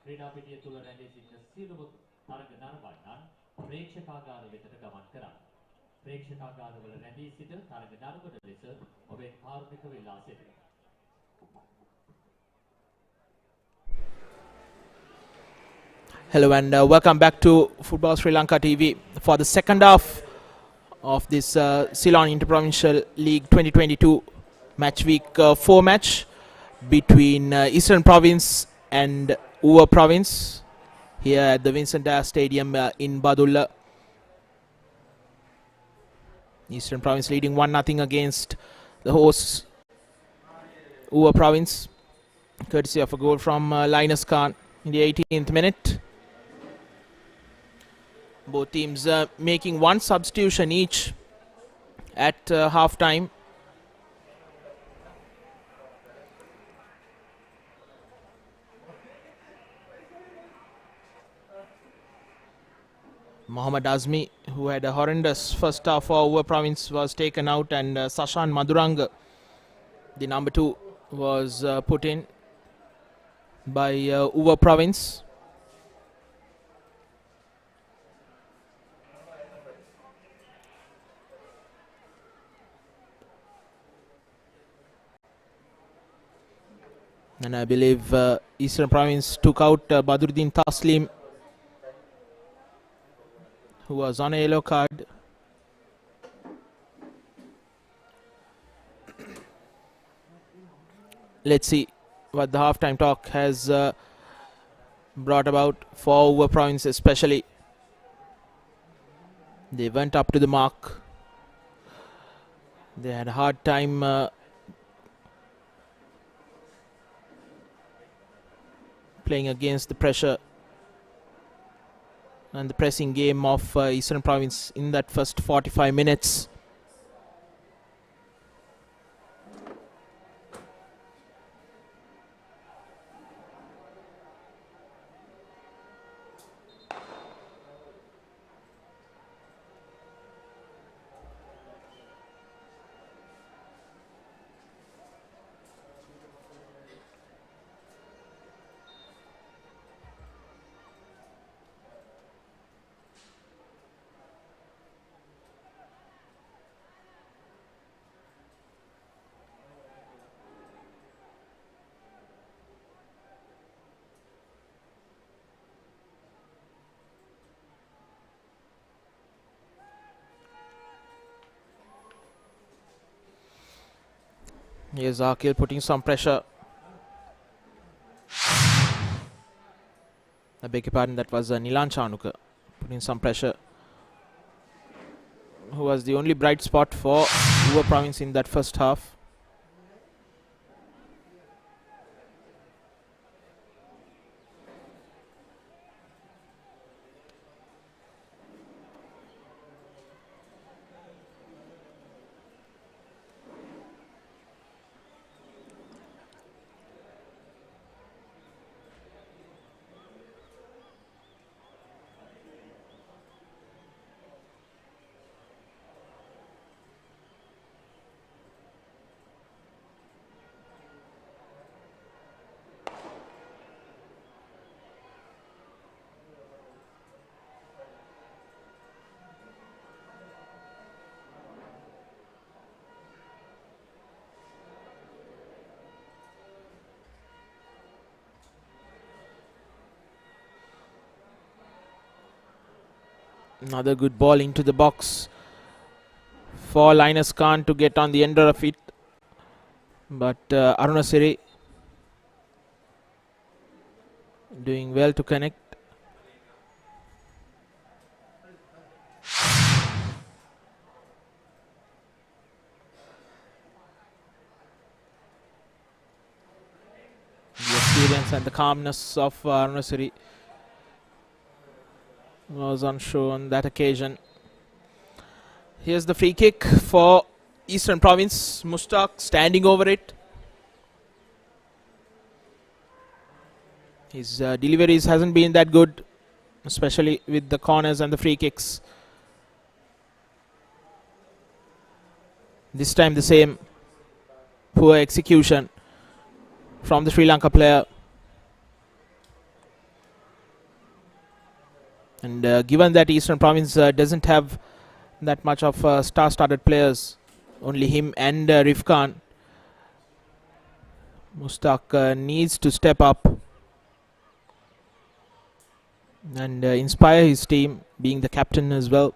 ක්‍රීඩා පිටිය තුල රැඳී සිටින සියලුම තරඟ නරඹන්නන් ප්‍රේක්ෂකාගාර වෙතට ගමන් කරන්න. ප්‍රේක්ෂකාගාරවල රැඳී සිට තරඟ නරඹන ලෙස ඔබෙන් කාරුණික වෙලා සිටිනවා. Hello and welcome back to Football Sri Lanka TV for the second half of this Ceylon Inter-Provincial League 2022 match week 4 match between Eastern Province and Uva Province here at the Vincent Dyer Stadium in Badulla. Eastern Province leading 1-0 against the hosts Uva Province, courtesy of a goal from Linus Khan in the 18th minute. Both teams making one substitution each at half time. Mohammad Azmi, who had a horrendous first half for Uva Province, was taken out, and Sashan Maduranga, the number 2, was put in by Uva Province. And I believe Eastern Province took out Badruddin Taslim, who was on a yellow card. Let's see what the halftime talk has brought about for Uva Province especially. They went up to the mark. They had a hard time playing against the pressure and the pressing game of Eastern Province in that first 45 minutes. Here's Akil putting some pressure. I beg your pardon, that was Nilan Chanuka putting some pressure, who was the only bright spot for Uva Province in that first half. Another good ball into the box for Linus Khan to get on the end of it. But Arunasiri doing well to connect. The experience and the calmness of Arunasiri was on show on that occasion. Here's the free kick for Eastern Province. Mushtaq standing over it. His deliveries hasn't been that good, especially with the corners and the free kicks. This time the same poor execution from the Sri Lanka player. And given that Eastern Province doesn't have that much of star-studded players, only him and Rifkan, Mustak needs to step up and inspire his team, being the captain as well.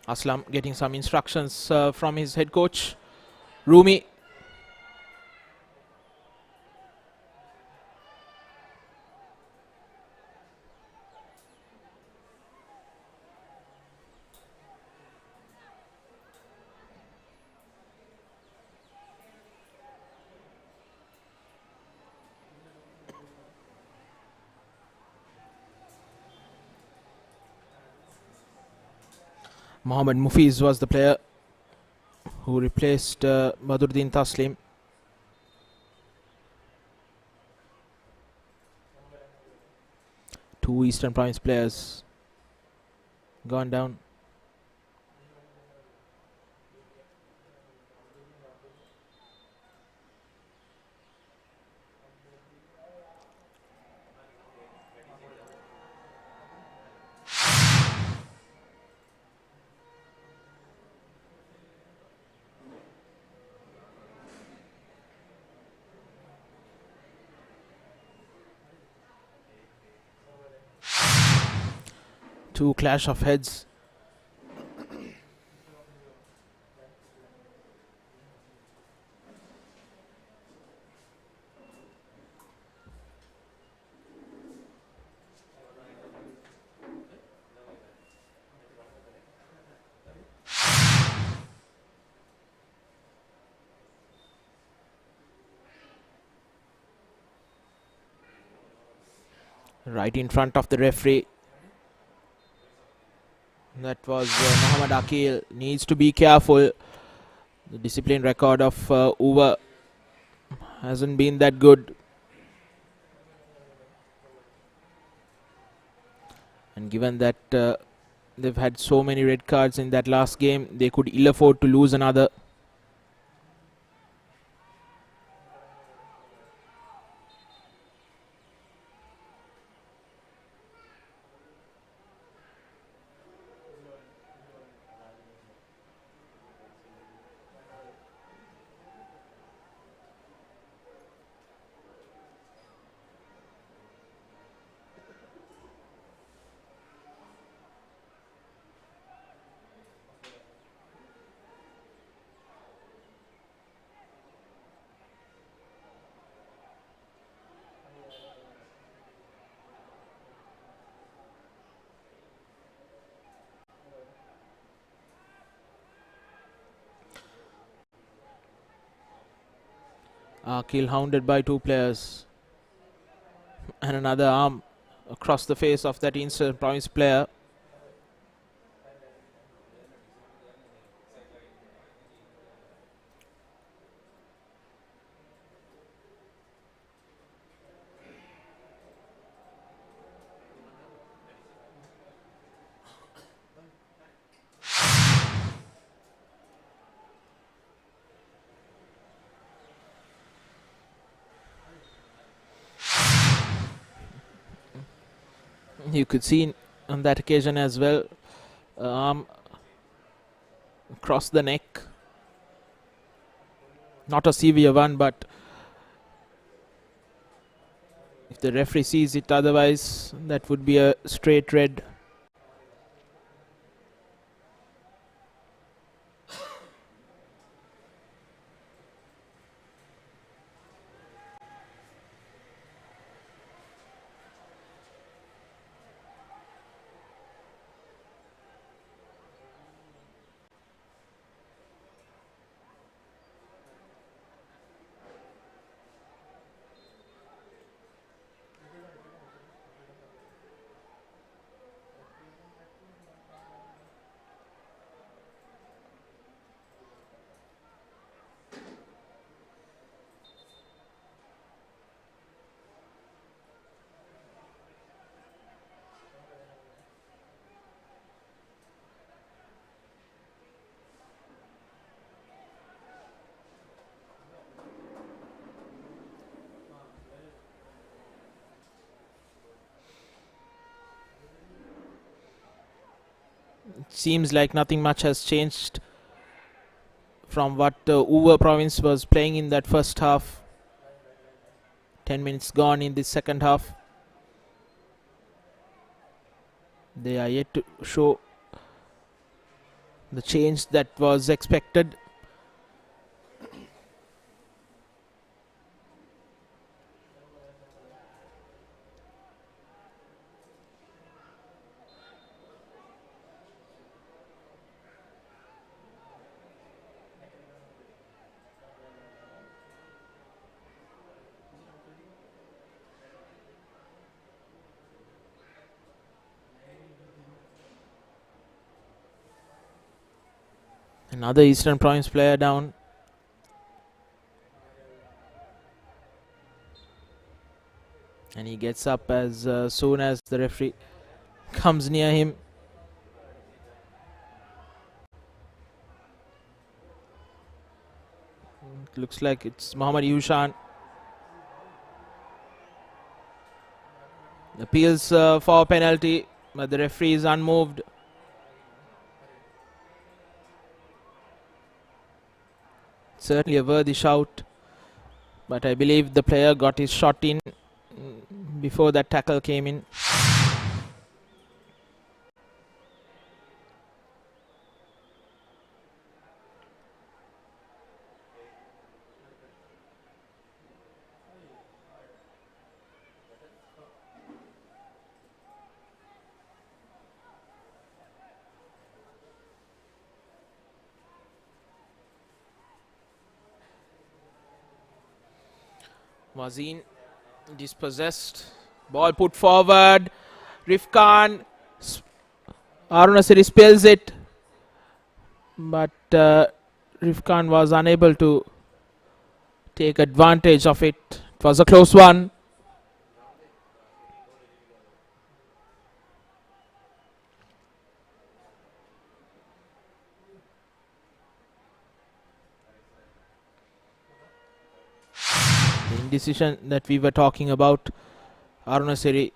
Aslam getting some instructions from his head coach, Rumi. Mohammad Mufiz was the player who replaced Badruddin Taslim. Two Eastern Province players gone down. Two clash of heads. Right in front of the referee. That was Muhammad Akil. Needs to be careful. The discipline record of Uva hasn't been that good. And given that they've had so many red cards in that last game, they could ill afford to lose another. Akil hounded by two players. And another arm across the face of that Eastern Province player. You could see on that occasion as well, arm across the neck. Not a severe one, but if the referee sees it otherwise, that would be a straight red. Seems like nothing much has changed from what Uva Province was playing in that first half. 10 minutes gone in the second half. They are yet to show the change that was expected. Another Eastern Province player down. And he gets up as soon as the referee comes near him. It looks like it's Mohammad Yushan. Appeals for a penalty, but the referee is unmoved. Certainly a worthy shout, but I believe the player got his shot in before that tackle came in. Mazin dispossessed. Ball put forward. Rifkan. Arunasiri spills it. But Rifkan was unable to take advantage of it. It was a close one. The indecision that we were talking about. Arunasiri.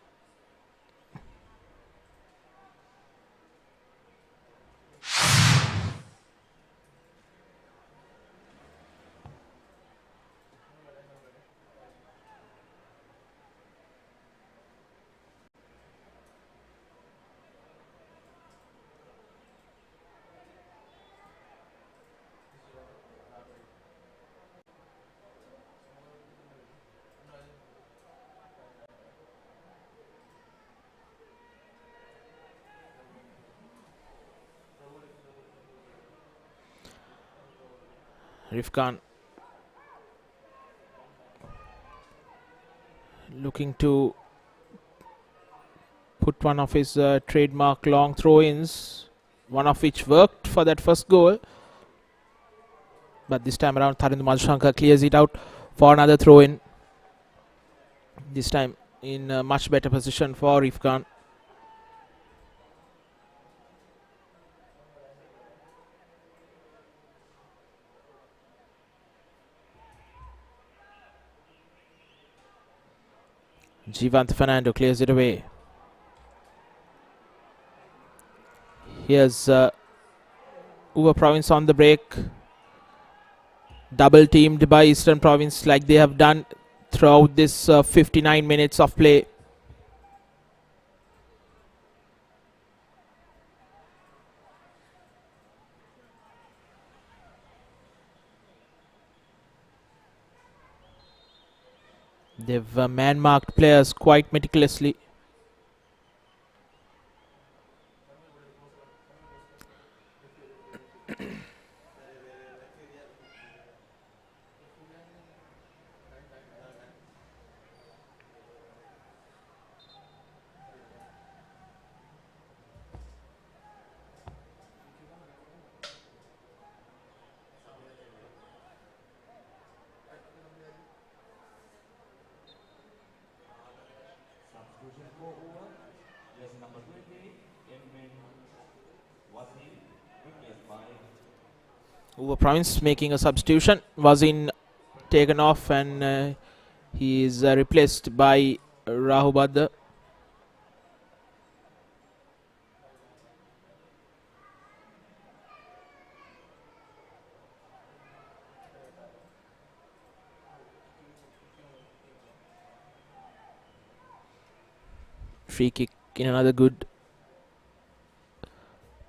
Rifkan looking to put one of his trademark long throw-ins, one of which worked for that first goal. But this time around, Tharinder Madhushankar clears it out for another throw-in. This time in a much better position for Rifkan. Jivant Fernando clears it away. Here's Uva Province on the break. Double teamed by Eastern Province like they have done throughout this 59 minutes of play. They've man-marked players quite meticulously. Substitution for over. Jersey number 20, Edmund Wasim, replaced by Uva Province making a substitution. Wazin taken off and he is replaced by Rahubadda. free kick in another good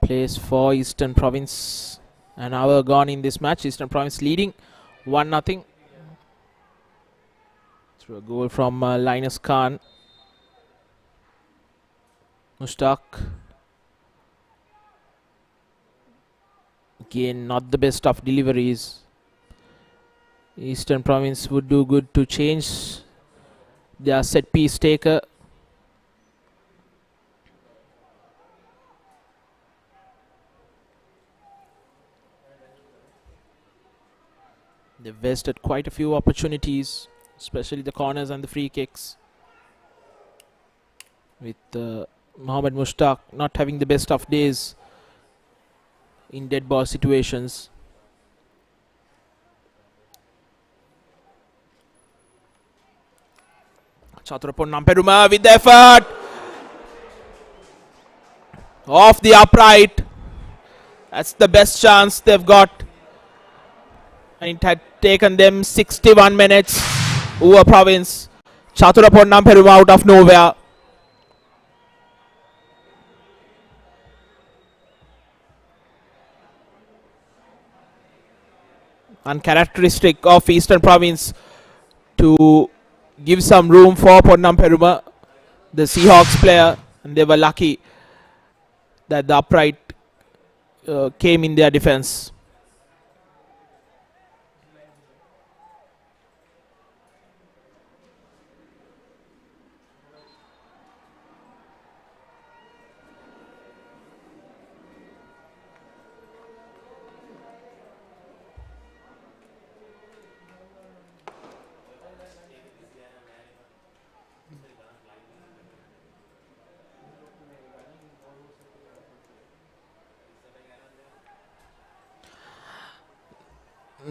place for Eastern Province. An hour gone in this match. Eastern Province leading 1-0 through a goal from Linus Khan. Mushtaq. Again, not the best of deliveries. Eastern Province would do good to change their set piece taker. They've wasted quite a few opportunities, especially the corners and the free kicks, with Mohammad Mushtaq not having the best of days in dead ball situations. Chaturaponnam Peruma with the effort off the upright. That's the best chance they've got. And it had taken them 61 minutes. Uva Province. Chaturaponnam Peruma out of nowhere. Uncharacteristic of Eastern Province to give some room for Ponnam Peruma, the Seahawks player, and they were lucky that the upright came in their defense.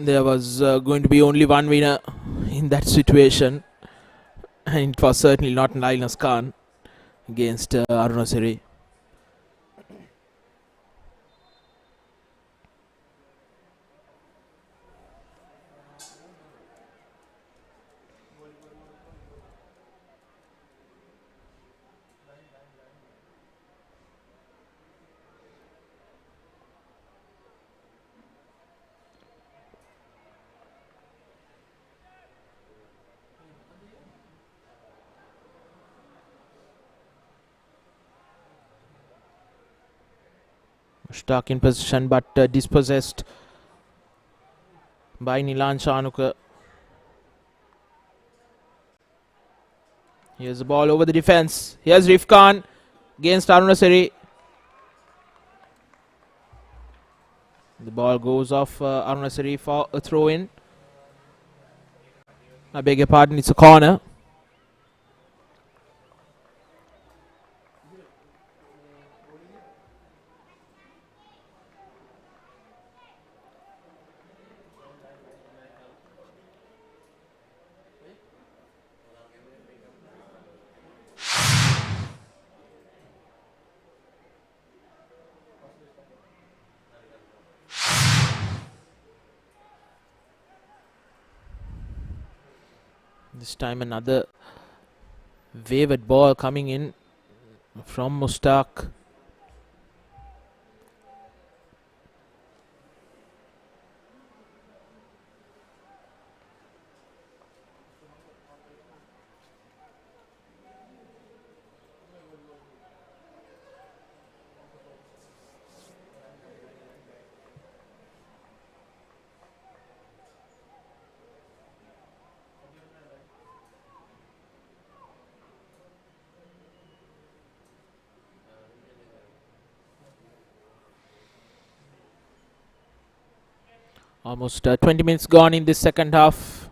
There was going to be only one winner in that situation, and it was certainly not Linus Khan against Arunasiri. Stuck in position but dispossessed by Nilan Chanuka. Here's the ball over the defense. Here's Rifkan against Arunasiri. The ball goes off Arunasiri for a throw in. I beg your pardon, it's a corner. This time another wavered ball coming in from Mushtaq. Almost 20 minutes gone in this second half,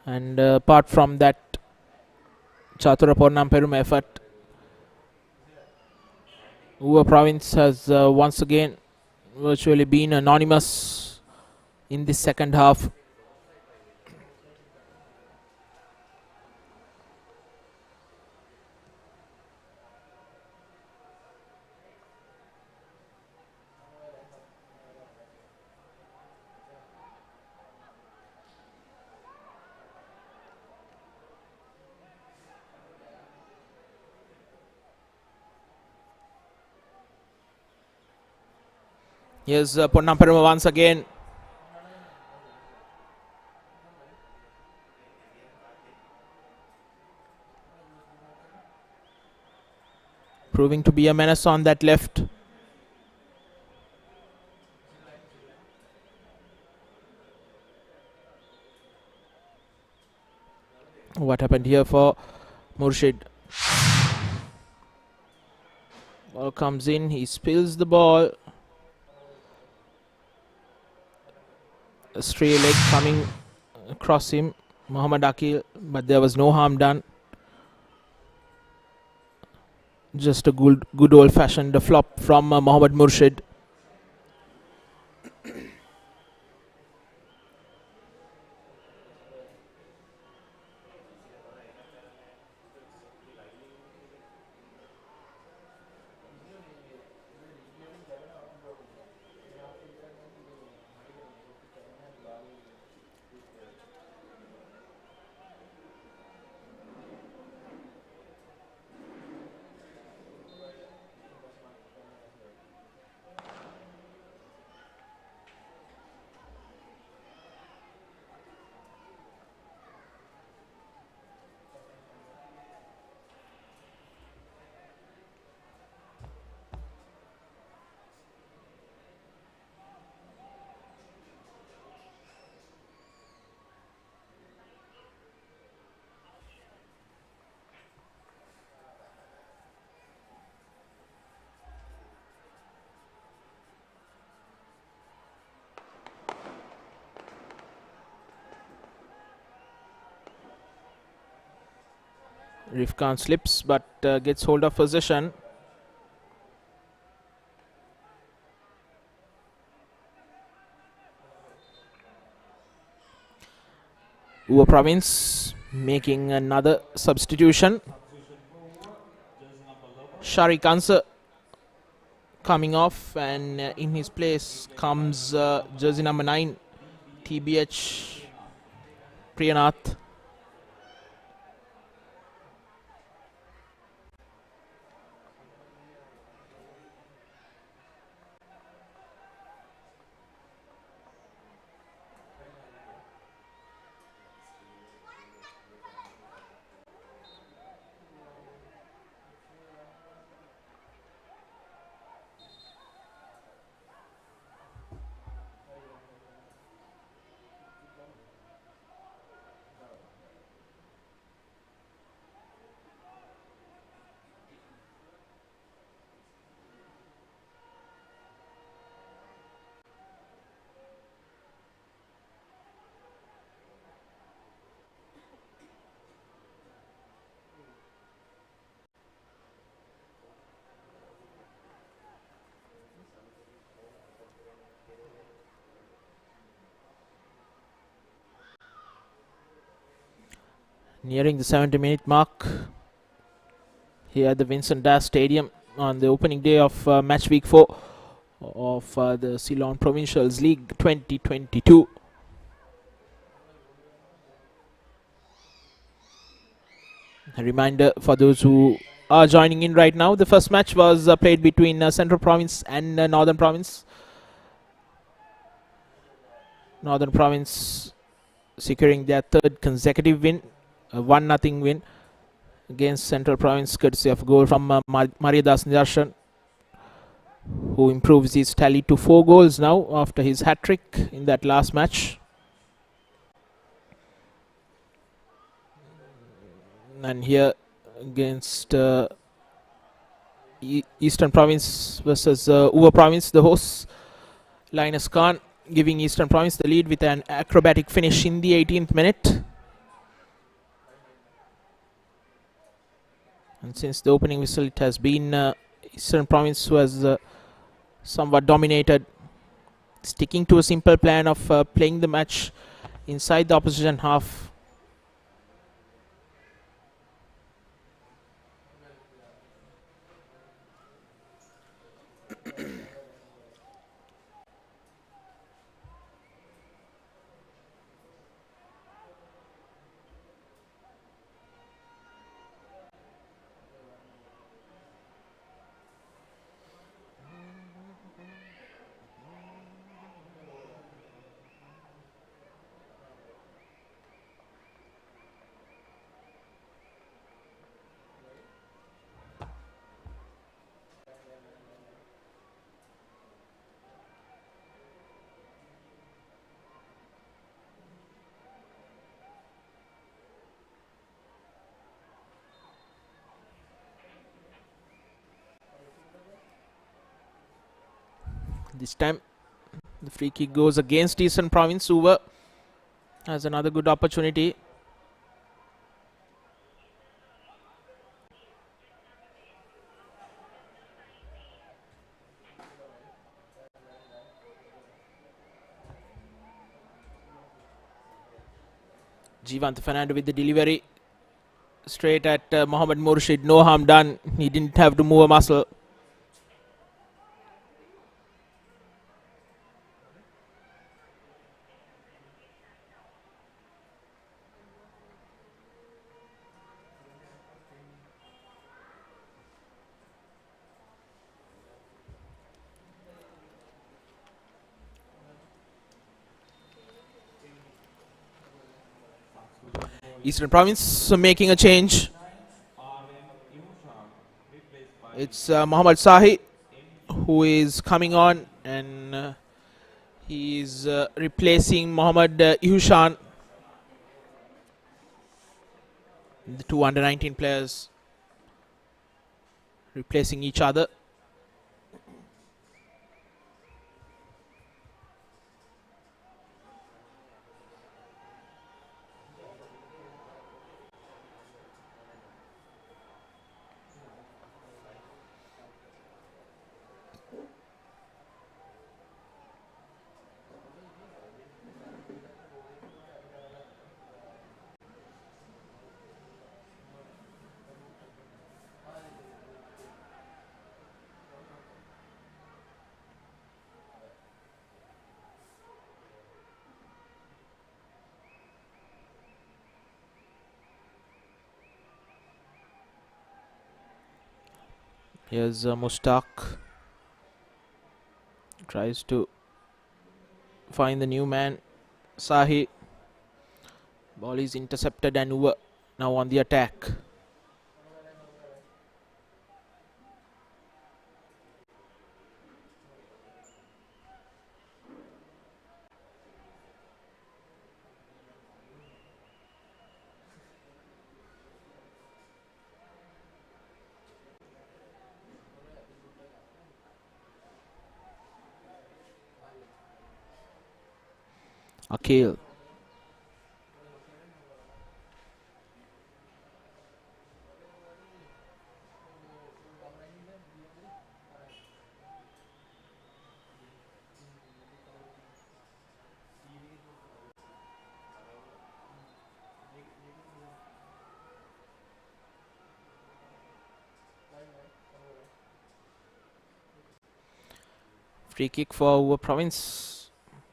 and apart from that Chaturaponnam Peruma effort, Uva Province has once again virtually been anonymous in this second half. Here's Ponnamperuma once again. Proving to be a menace on that left. What happened here for Murshid? Ball comes in, he spills the ball. A stray leg coming across him, Muhammad Akil, but there was no harm done. Just a good old-fashioned flop from Mohammad Murshid. Rifkan slips but gets hold of possession. Uva Province making another substitution. Sharik Ansar coming off, and in his place comes jersey number 9, TBH Priyanath. Nearing the 70-minute mark here at the Vincent Das Stadium on the opening day of match week 4 of the Ceylon Provincials League 2022. A reminder for those who are joining in right now, the first match was played between Central Province and Northern Province. Northern Province securing their third consecutive win, a 1-0 win against Central Province, courtesy of goal from Mariadas Nidarshan, who improves his tally to 4 goals now after his hat-trick in that last match. And here against Eastern Province versus Uva Province, the hosts, Linus Khan giving Eastern Province the lead with an acrobatic finish in the 18th minute. And since the opening whistle, it has been Eastern Province who has somewhat dominated, sticking to a simple plan of playing the match inside the opposition half. This time the free kick goes against Eastern Province. Uva has another good opportunity. Jivant Fernando with the delivery straight at Mohammad Murshid. No harm done. He didn't have to move a muscle. Eastern Province making a change. It's Mohammad Sahi who is coming on, and he is replacing Mohammad Ihushan. The two under 19 players replacing each other. Here's Mushtaq. Tries to find the new man, Sahi. Ball is intercepted and Uva now on the attack. Akil. Free kick for Uva Province.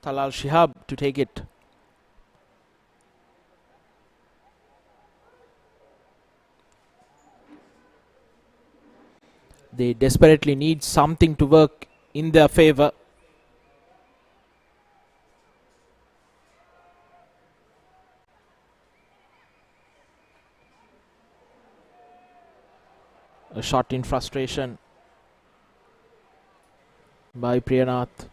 Talal Shihab to take it. They desperately need something to work in their favor. A shot in frustration by Priyanath.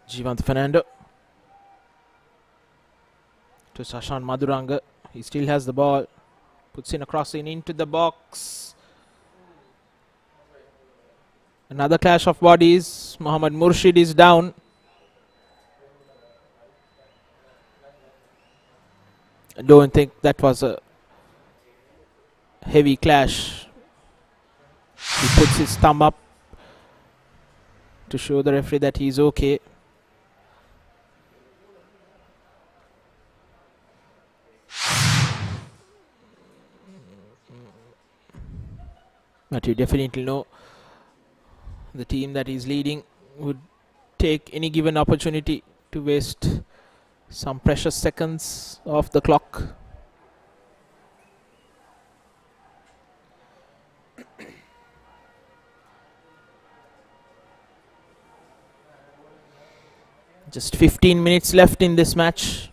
Jivant Fernando to Sashan Maduranga. He still has the ball. Puts in a crossing into the box. Another clash of bodies. Mohammad Murshid is down. I don't think that was a heavy clash. He puts his thumb up to show the referee that he's okay. But you definitely know the team that is leading would take any given opportunity to waste some precious seconds off the clock. Just 15 minutes left in this match.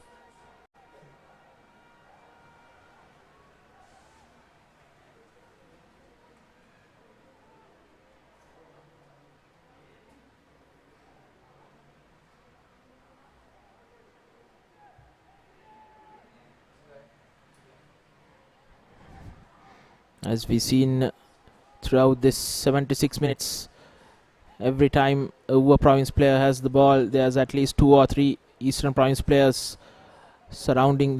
As we've seen throughout this 76 minutes, every time a Uva Province player has the ball, there's at least 2 or 3 Eastern Province players surrounding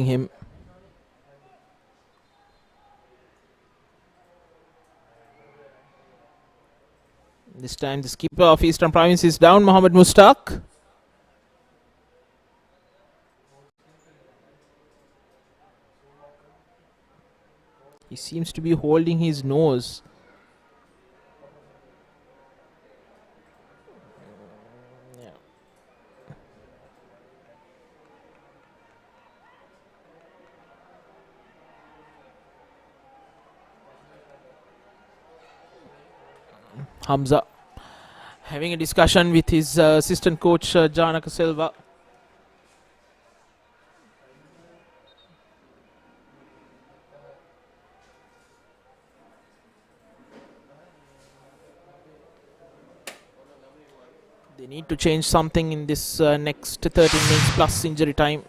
him. This time the skipper of Eastern Province is down, Mohammed Mustaq. He seems to be holding his nose. Hamza having a discussion with his assistant coach Janaka Silva. They need to change something in this next 13 minutes plus injury time.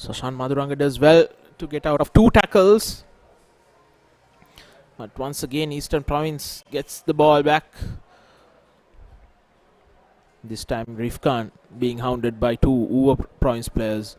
Sashan Madhuranga does well to get out of 2 tackles. But once again, Eastern Province gets the ball back. This time, Rifkan being hounded by 2 Uva Province players.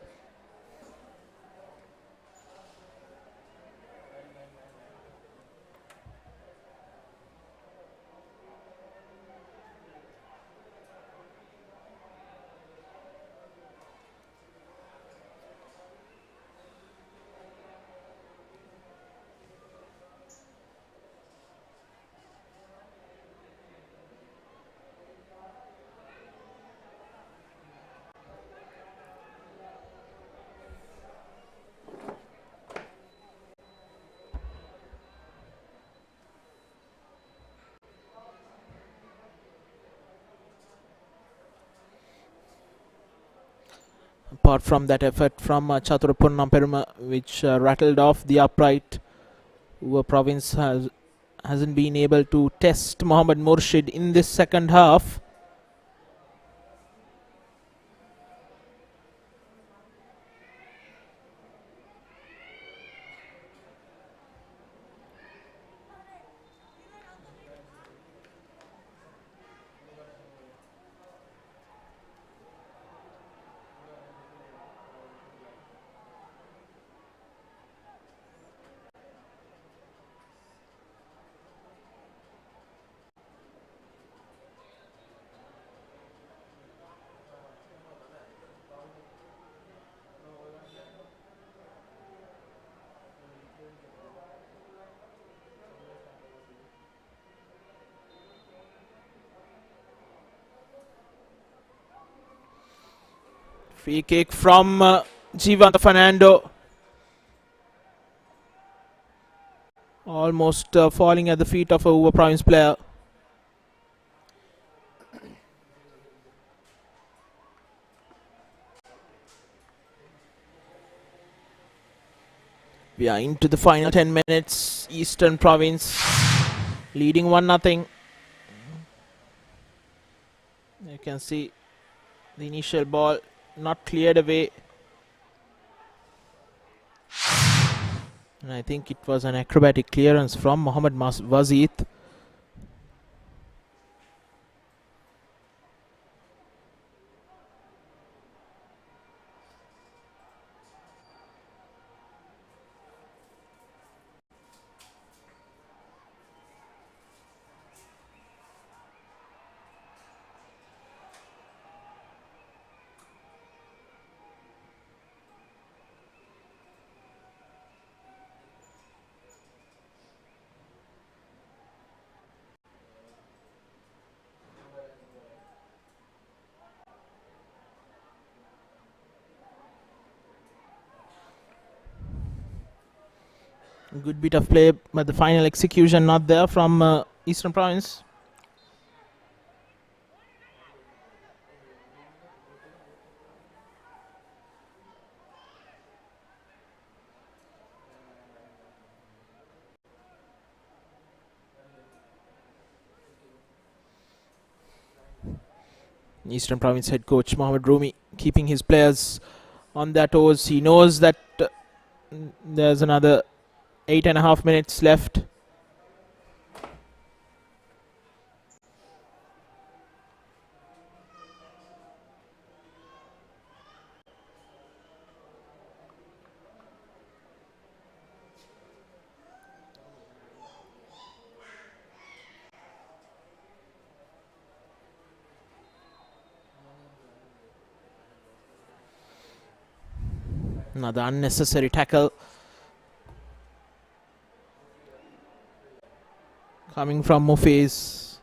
Apart from that effort from Chaturapurnam Peruma, which rattled off the upright, Uva Province hasn't been able to test Mohammed Murshid in this second half. Free kick from Jivanta Fernando. Almost falling at the feet of a Uva Province player. We are into the final 10 minutes. Eastern Province leading 1-0. You can see the initial ball not cleared away. And I think it was an acrobatic clearance from Mohammed Wazid. A good bit of play, but the final execution not there from Eastern Province. Eastern Province head coach Mohammad Rumi keeping his players on their toes. He knows that there's another 8.5 minutes left. Another unnecessary tackle coming from Mufiz,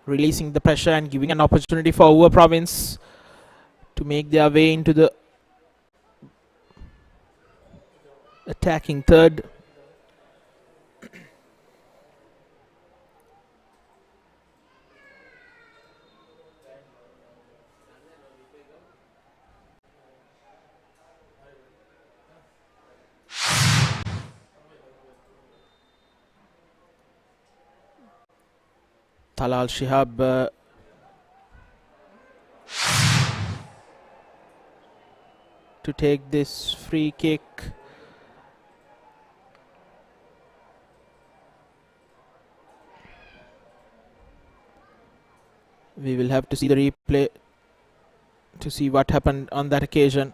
releasing the pressure and giving an opportunity for Uva Province to make their way into the attacking third. Talal Shihab to take this free kick. We will have to see the replay to see what happened on that occasion.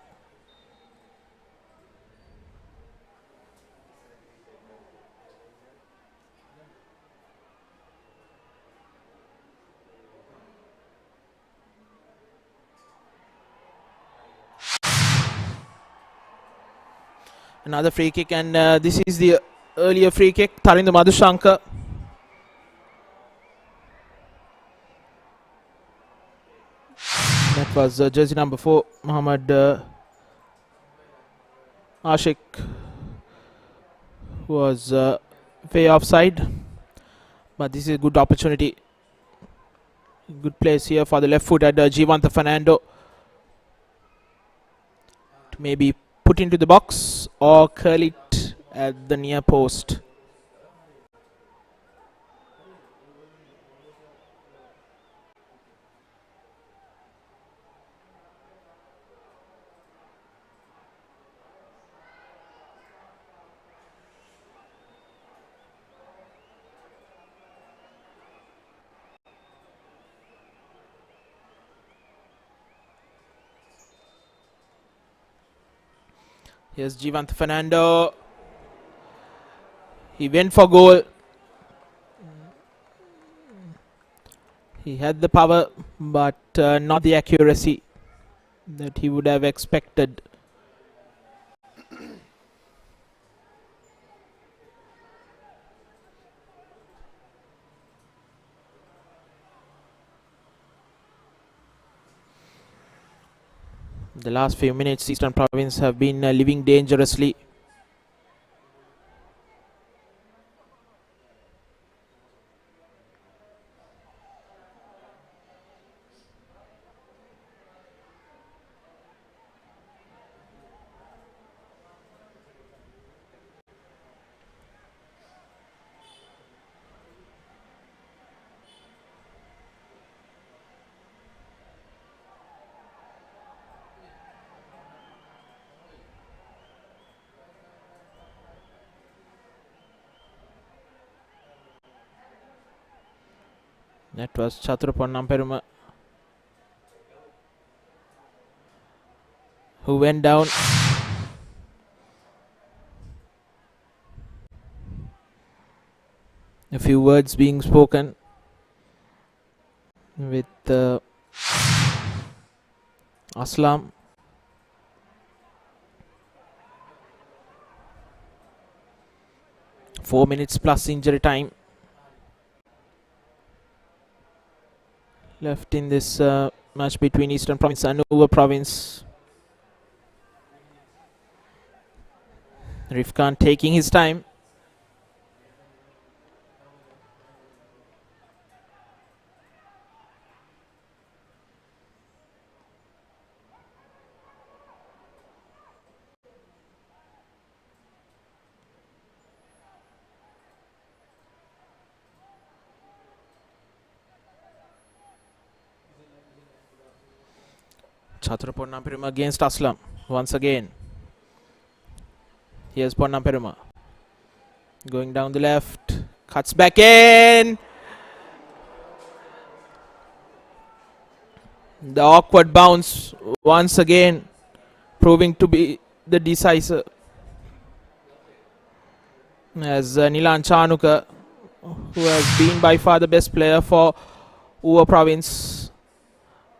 Another free kick, and this is the earlier free kick. Tharindu Madhushankar. That was jersey number 4, Muhammad Ashik, who was way offside. But this is a good opportunity. Good place here for the left foot at Jivanta Fernando to maybe put into the box or curl it at the near post. Here's Jivant Fernando. He went for goal. He had the power, but not the accuracy that he would have expected. The last few minutes, Eastern Province have been living dangerously. That was Chaturaponnam Peruma who went down. A few words being spoken with Aslam. Four minutes plus injury time left in this match between Eastern Province and Uva Province. Rifkan taking his time. Chatura Ponnamperuma against Aslam once again. Here's Ponnamperuma going down the left, cuts back in. The awkward bounce once again proving to be the decisive, as Nilan Chanuka, who has been by far the best player for Uva Province,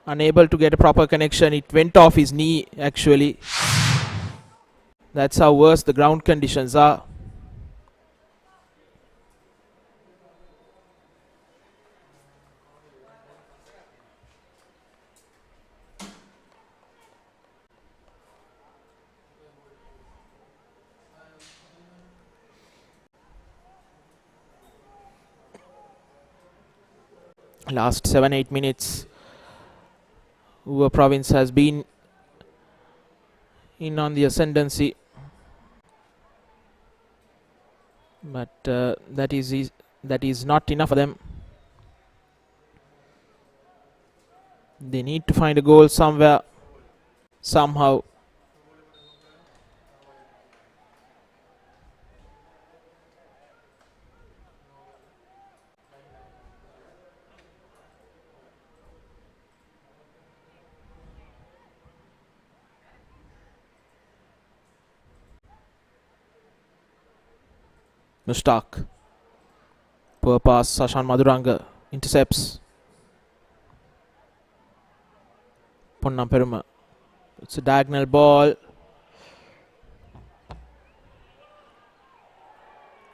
unable to get a proper connection. It went off his knee actually. That's how worse the ground conditions are. Last 7-8 minutes, Uva Province has been in on the ascendancy, but that is not enough for them. They need to find a goal somewhere, somehow. Mushtaq. Poor pass. Sashan Maduranga intercepts. Ponnamperuma. It's a diagonal ball.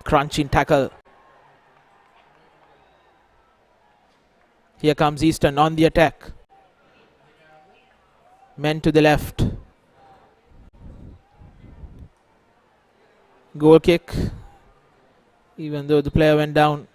Crunching tackle. Here comes Eastern on the attack. Men to the left. Goal kick. Even though the player went down.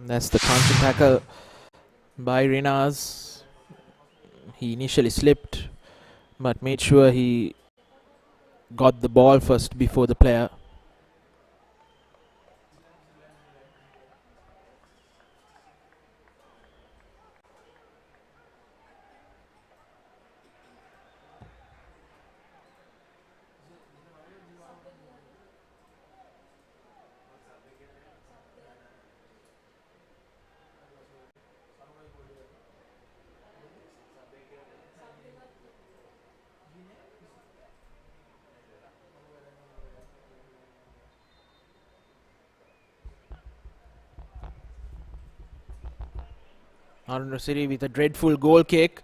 That's the crunching tackle by Rinaz. He initially slipped, but made sure he got the ball first before the player. Arundha Siri with a dreadful goal kick,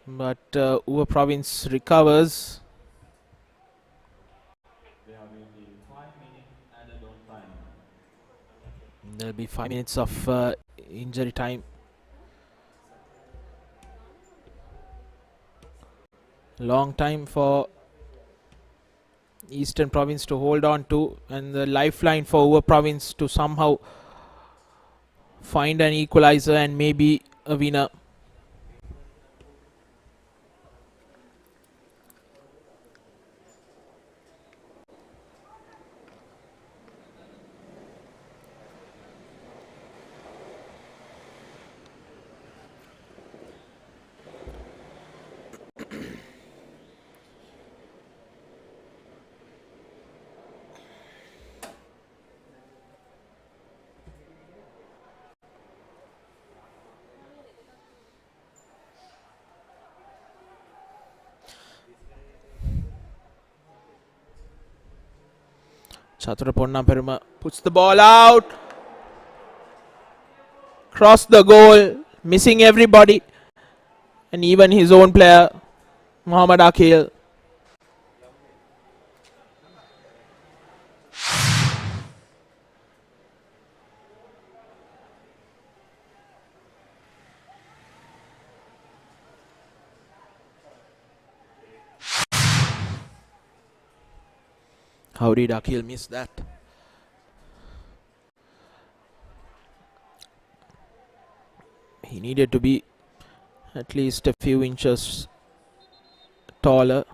but Uva Province recovers. There will be 5 minutes added on time. There'll be 5 minutes of injury time. Long time for Eastern Province to hold on to, and the lifeline for Uva Province to somehow find an equalizer and maybe a winner. Chatura Ponnamperuma puts the ball out. Crossed the goal, missing everybody, and even his own player, Mohammad Akil. How did Akil miss that? He needed to be at least a few inches taller,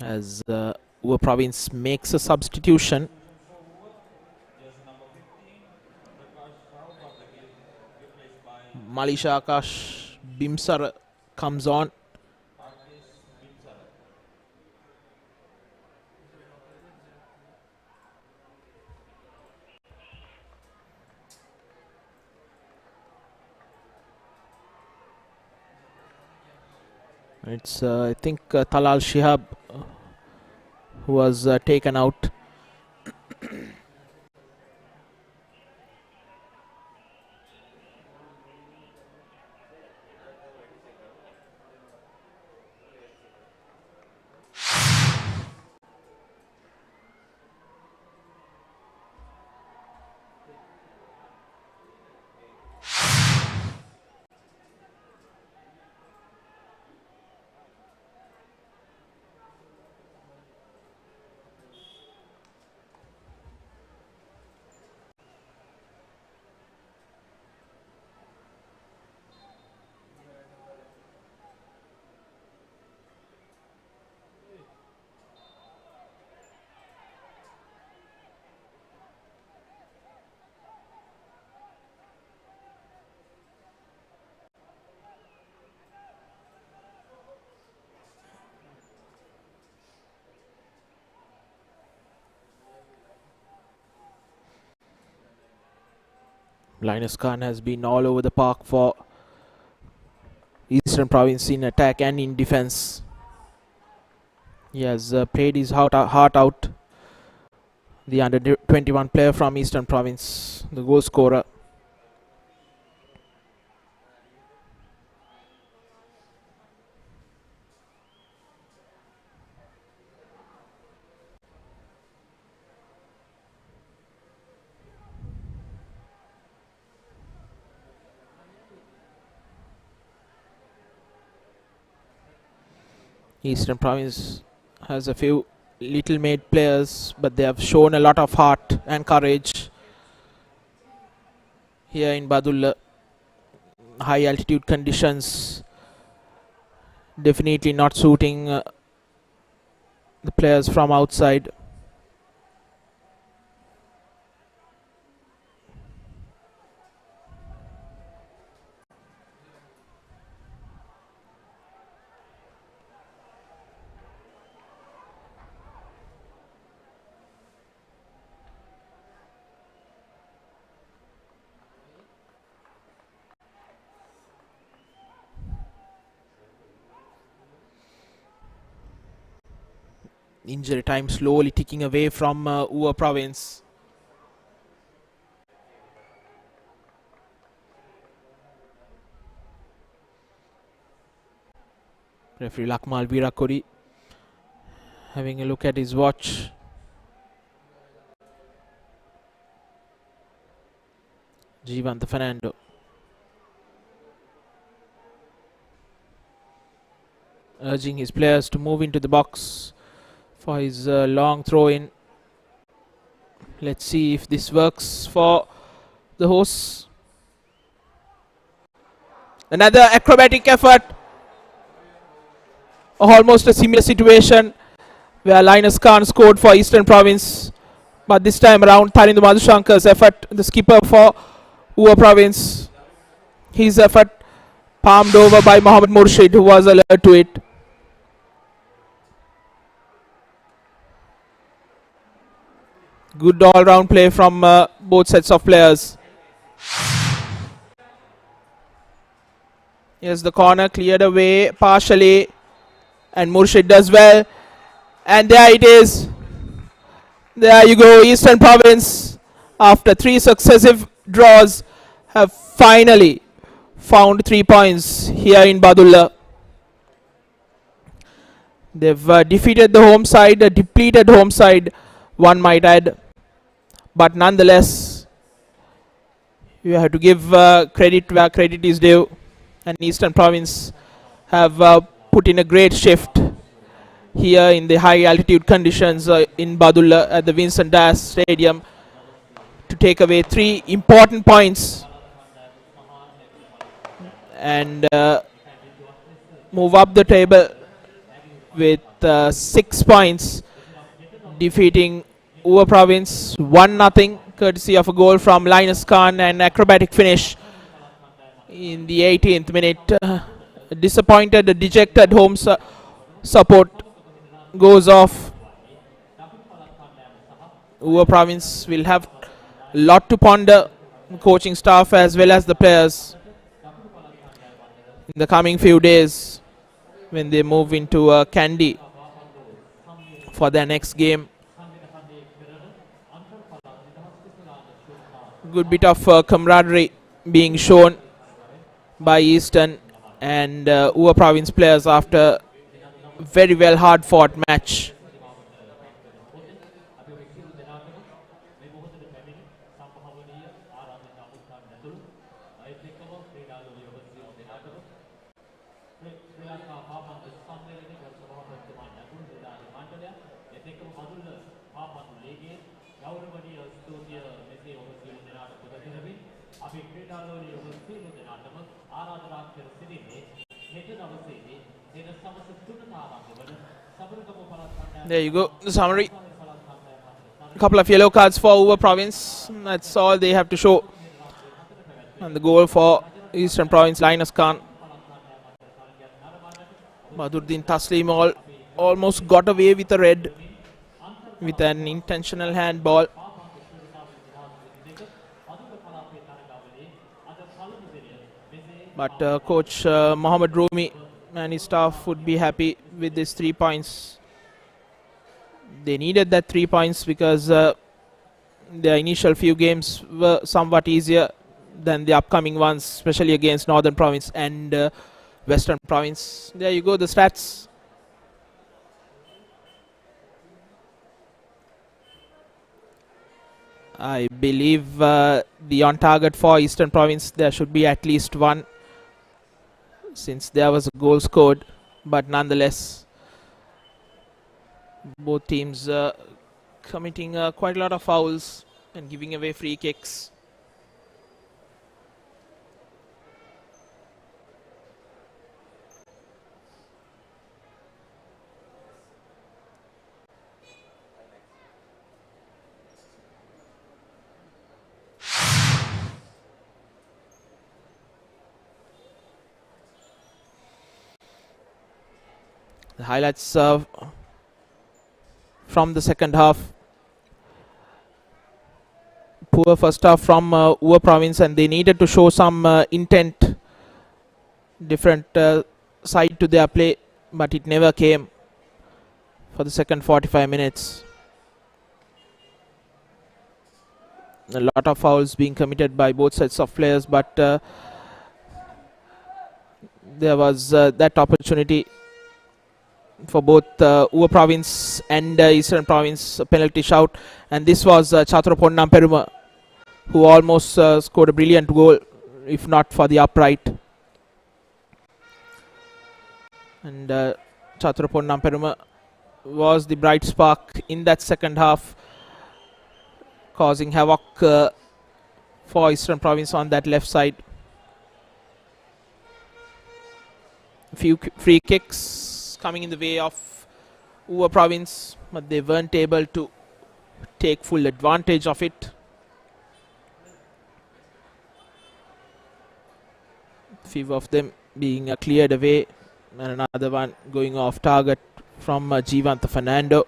as Ua Province makes a substitution. Malisha Akash Bimsar comes on. It's I think Talal Shihab who was taken out. Linus Khan has been all over the park for Eastern Province in attack and in defense. He has played his heart out. The under 21 player from Eastern Province, the goal scorer. Eastern Province has a few little made players, but they have shown a lot of heart and courage here in Badulla. High altitude conditions definitely not suiting the players from outside. Injury time slowly ticking away from Ua Province. Referee Lakmal Virakuri having a look at his watch. Jivant Fernando. Urging his players to move into the box for his long throw in. Let's see if this works for the hosts. Another acrobatic effort. Almost a similar situation where Linus Khan scored for Eastern Province, but this time around Tharindu Madhushankar's effort, the skipper for Ua Province, his effort palmed over by Mohammad Murshid, who was alert to it. Good all-round play from both sets of players. Here's the corner, cleared away partially, and Murshid does well. And there it is. There you go, Eastern Province. After 3 successive draws have finally found 3 points here in Badulla. They've defeated the home side, a depleted home side, one might add. But nonetheless, you have to give credit where credit is due. And Eastern Province have put in a great shift here in the high altitude conditions in Badulla at the Vincent Das Stadium to take away 3 important points and move up the table with 6 points, defeating Uva Province 1-0 courtesy of a goal from Linus Khan and acrobatic finish in the 18th minute. Disappointed, dejected home support goes off. Uva Province will have a lot to ponder, coaching staff as well as the players, in the coming few days when they move into Kandy for their next game. Good bit of camaraderie being shown by Eastern and Uva Province players after a very well hard fought match. There you go, the summary. A couple of yellow cards for Uva Province. That's all they have to show. And the goal for Eastern Province, Linus Khan. Badruddin Taslim almost got away with a red with an intentional handball. But coach Mohammad Rumi and his staff would be happy with these 3 points. They needed that 3 points because the initial few games were somewhat easier than the upcoming ones, especially against Northern Province and Western Province. There you go, the stats. I believe the on target for Eastern Province, there should be at least 1, since there was a goal scored, but nonetheless both teams committing quite a lot of fouls and giving away free kicks. The highlights from the second half. Poor first half from Uva Province, and they needed to show some intent, different side to their play, but it never came for the second 45 minutes. A lot of fouls being committed by both sets of players, but there was that opportunity for both Uva Province and Eastern Province, a penalty shout, and this was Chaturaponnam Peruma, who almost scored a brilliant goal, if not for the upright. And Chaturaponnam Peruma was the bright spark in that second half, causing havoc for Eastern Province on that left side. A few free kicks coming in the way of Uva Province, but they weren't able to take full advantage of it. Few of them being cleared away, and another one going off target from Jivanta Fernando.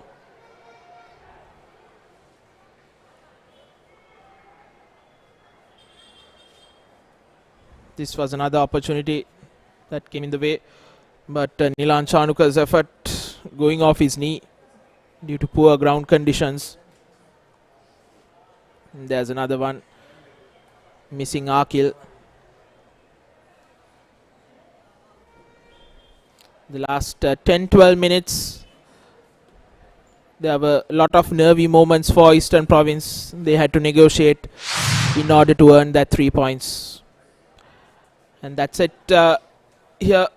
This was another opportunity that came in the way, but Nilan Chanuka's effort going off his knee due to poor ground conditions. And there's another one Missing Akil. The last 10-12 minutes, there were a lot of nervy moments for Eastern Province. They had to negotiate in order to earn that 3 points. And that's it here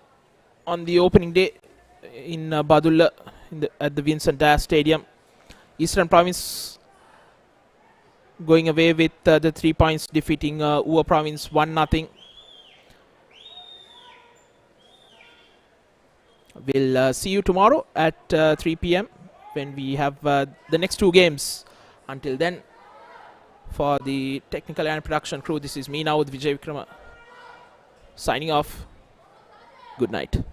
on the opening day in Badulla at the Vincent Dyer Stadium. Eastern Province going away with the 3 points, defeating Uva Province 1-0. We'll see you tomorrow at 3 p.m. when we have the next 2 games. Until then, for the technical and production crew, this is me now with Vijay Vikrama signing off. Good night.